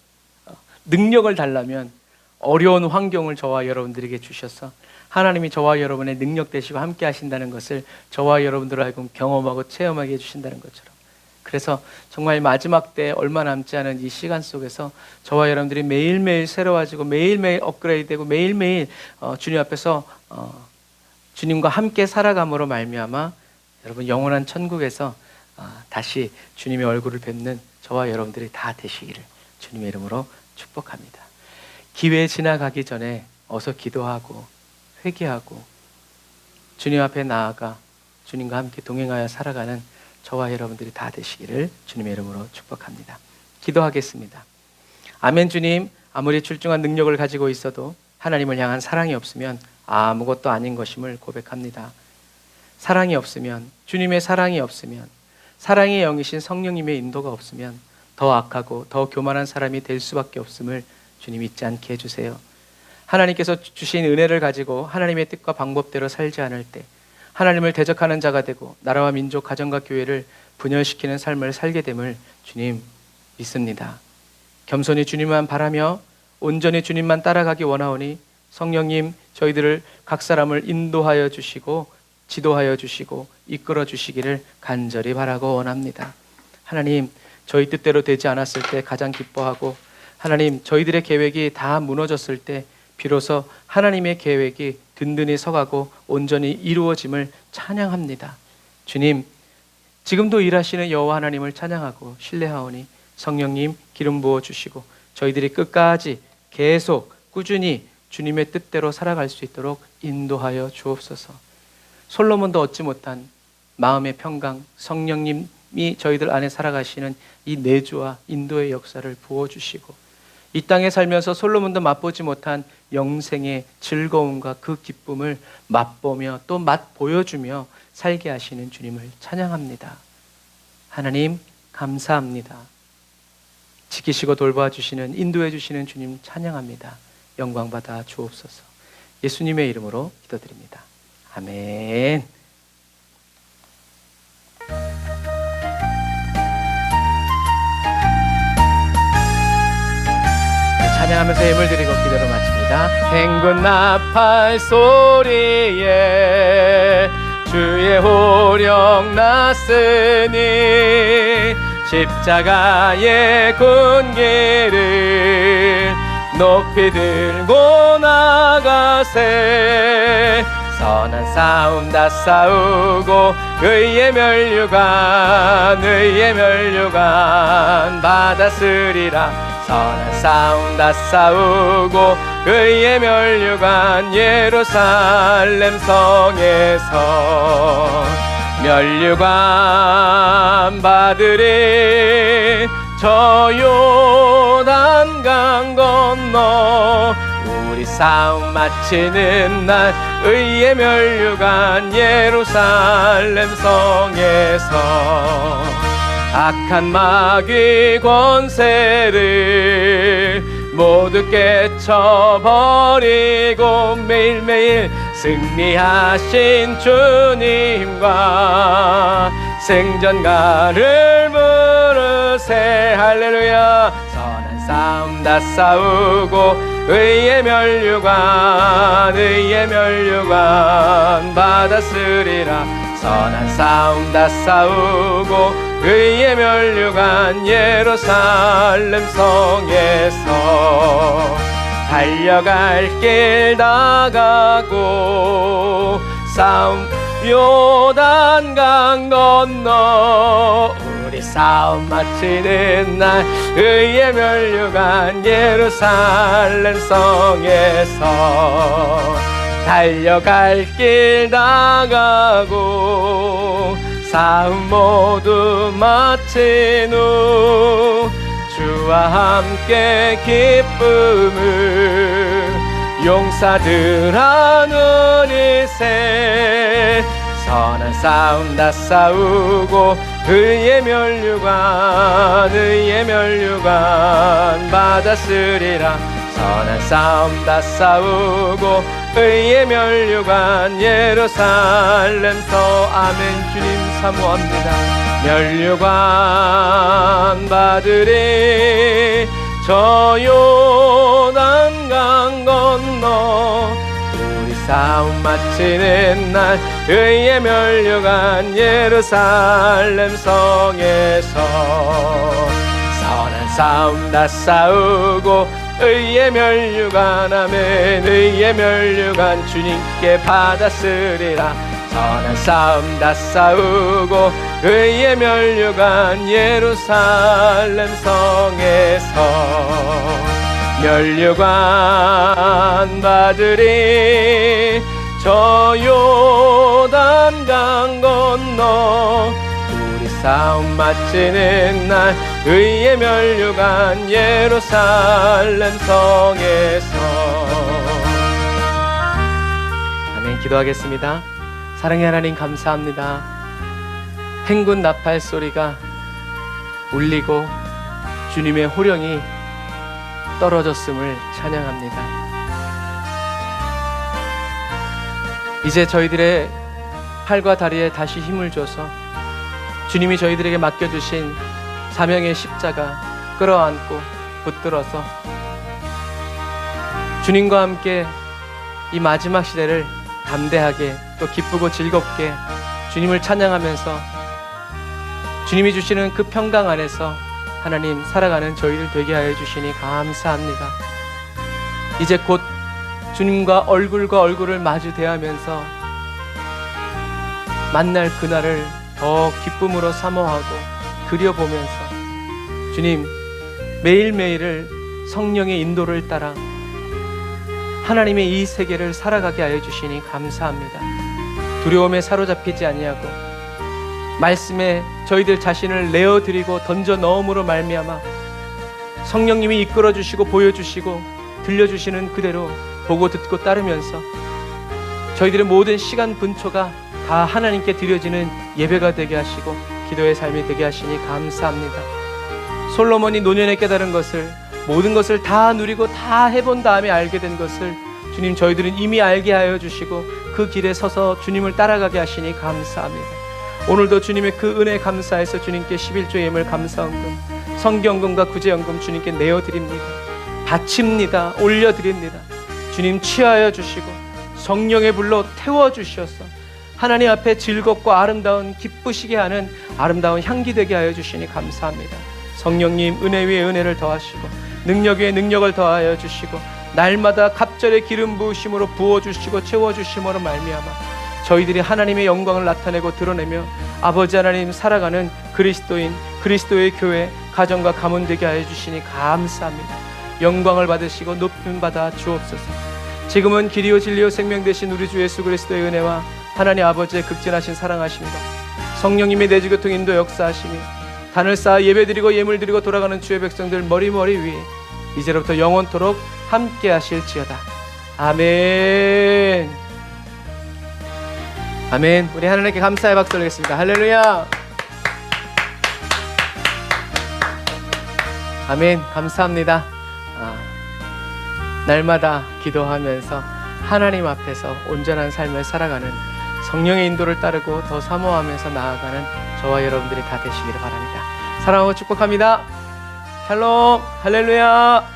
능력을 달라면 어려운 환경을 저와 여러분들에게 주셔서 하나님이 저와 여러분의 능력 되시고 함께 하신다는 것을 저와 여러분들을 알고 경험하고 체험하게 해주신다는 것처럼, 그래서 정말 마지막 때 얼마 남지 않은 이 시간 속에서 저와 여러분들이 매일매일 새로워지고 매일매일 업그레이드되고 매일매일 주님 앞에서 주님과 함께 살아감으로 말미암아 여러분 영원한 천국에서 다시 주님의 얼굴을 뵙는 저와 여러분들이 다 되시기를 주님의 이름으로 축복합니다. 기회 지나가기 전에 어서 기도하고 회개하고 주님 앞에 나아가 주님과 함께 동행하여 살아가는 저와 여러분들이 다 되시기를 주님의 이름으로 축복합니다. 기도하겠습니다. 아멘. 주님, 아무리 출중한 능력을 가지고 있어도 하나님을 향한 사랑이 없으면 아무것도 아닌 것임을 고백합니다. 사랑이 없으면, 주님의 사랑이 없으면, 사랑의 영이신 성령님의 인도가 없으면 더 악하고 더 교만한 사람이 될 수밖에 없음을 주님 잊지 않게 해주세요. 하나님께서 주신 은혜를 가지고 하나님의 뜻과 방법대로 살지 않을 때 하나님을 대적하는 자가 되고 나라와 민족, 가정과 교회를 분열시키는 삶을 살게 됨을 주님 믿습니다. 겸손히 주님만 바라며 온전히 주님만 따라가기 원하오니 성령님, 저희들을 각 사람을 인도하여 주시고 지도하여 주시고 이끌어 주시기를 간절히 바라고 원합니다. 하나님, 저희 뜻대로 되지 않았을 때 가장 기뻐하고, 하나님, 저희들의 계획이 다 무너졌을 때 비로소 하나님의 계획이 든든히 서가고 온전히 이루어짐을 찬양합니다. 주님, 지금도 일하시는 여호와 하나님을 찬양하고 신뢰하오니 성령님 기름 부어 주시고 저희들이 끝까지 계속 꾸준히 주님의 뜻대로 살아갈 수 있도록 인도하여 주옵소서. 솔로몬도 얻지 못한 마음의 평강, 성령님이 저희들 안에 살아가시는 이 내주와 인도의 역사를 부어주시고 이 땅에 살면서 솔로몬도 맛보지 못한 영생의 즐거움과 그 기쁨을 맛보며 또 맛보여주며 살게 하시는 주님을 찬양합니다. 하나님 감사합니다. 지키시고 돌봐주시는, 인도해 주시는 주님 찬양합니다. 영광 받아 주옵소서. 예수님의 이름으로 기도드립니다. 아멘. 찬양하면서 예물 드리고 기도를 마칩니다. 행군 나팔 소리에 주의 호령 났으니 십자가의 군기를 높이 들고 나가세. 선한 싸움 다 싸우고 의의 면류관 받았으리라. 선한 싸움 다 싸우고 의의 면류관 예루살렘 성에서 면류관 받으리 저 요단강 건너 우리 싸움 마치는 날 의의 면류관 예루살렘 성에서 악한 마귀 권세를 모두 깨쳐버리고 매일매일 승리하신 주님과 생전가를 부르세 할렐루야. 선한 싸움 다 싸우고 의의 면류관 받았으리라. 선한 싸움 다 싸우고 의의 면류관 예루살렘 성에서 달려갈 길 다 가고 싸움 요단강 건너 우리 싸움 마치는 날 의의 면류관 예루살렘 성에서 달려갈 길 다 가고 싸움 모두 마친 후 주와 함께 기쁨을 용사들 하느니세. 선한 싸움 다 싸우고 의의 면류관 받았으리라. 선한 싸움 다 싸우고 의의 면류관 예루살렘 서 아멘. 주님 사모합니다. 면류관 받으리 저 요단강 건너 우리 싸움 마치는 날 의의 면류관 예루살렘 성에서 선한 싸움 다 싸우고 의의 면류관 아멘. 의의 면류관 주님께 받았으리라. 선한 싸움 다 싸우고 의의 면류관 예루살렘 성에서 면류관 받으리 저 요단강 건너 우리 싸움 마치는 날 의의 면류관 예루살렘 성에서 아멘. 기도하겠습니다. 사랑의 하나님 감사합니다. 행군 나팔 소리가 울리고 주님의 호령이 떨어졌음을 찬양합니다. 이제 저희들의 팔과 다리에 다시 힘을 줘서 주님이 저희들에게 맡겨주신 사명의 십자가 끌어안고 붙들어서 주님과 함께 이 마지막 시대를 담대하게 또 기쁘고 즐겁게 주님을 찬양하면서 주님이 주시는 그 평강 안에서 하나님 살아가는 저희들 되게 하여 주시니 감사합니다. 이제 곧 주님과 얼굴과 얼굴을 마주 대하면서 만날 그날을 더 기쁨으로 사모하고 그려보면서 주님 매일매일을 성령의 인도를 따라 하나님의 이 세계를 살아가게 하여 주시니 감사합니다. 두려움에 사로잡히지 아니하고 말씀에 저희들 자신을 내어드리고 던져 넣음으로 말미암아 성령님이 이끌어 주시고 보여주시고 들려주시는 그대로 보고 듣고 따르면서 저희들의 모든 시간 분초가 다 하나님께 드려지는 예배가 되게 하시고 기도의 삶이 되게 하시니 감사합니다. 솔로몬이 노년에 깨달은 것을 모든 것을 다 누리고 다 해본 다음에 알게 된 것을 주님 저희들은 이미 알게 하여 주시고 그 길에 서서 주님을 따라가게 하시니 감사합니다. 오늘도 주님의 그 은혜 감사해서 주님께 11조 예물 감사헌금 성경금과 구제연금 주님께 내어드립니다. 바칩니다. 올려드립니다. 주님 취하여 주시고 성령의 불로 태워주셔서 하나님 앞에 즐겁고 아름다운 기쁘시게 하는 아름다운 향기 되게 하여 주시니 감사합니다. 성령님 은혜 위에 은혜를 더하시고 능력 위에 능력을 더하여 주시고 날마다 갑절의 기름 부으심으로 부어주시고 채워주심으로 말미암아 저희들이 하나님의 영광을 나타내고 드러내며 아버지 하나님 살아가는 그리스도인 그리스도의 교회 가정과 가문 되게 하여 주시니 감사합니다. 영광을 받으시고 높임 받아 주옵소서. 지금은 길이요 진리요 생명 되신 우리 주 예수 그리스도의 은혜와 하나님 아버지의 극진하신 사랑하심과 성령님의 내주교통 인도 역사하심이 단을 쌓아 예배드리고 예물드리고 돌아가는 주의 백성들 머리머리 위에 이제로부터 영원토록 함께 하실지어다. 아멘. 아멘. 우리 하나님께 감사의 박수 올리겠습니다. 할렐루야. 아멘. 감사합니다. 날마다 기도하면서 하나님 앞에서 온전한 삶을 살아가는 성령의 인도를 따르고 더 사모하면서 나아가는 저와 여러분들이 다 되시기를 바랍니다. 사랑하고 축복합니다. 샬롬. 할렐루야.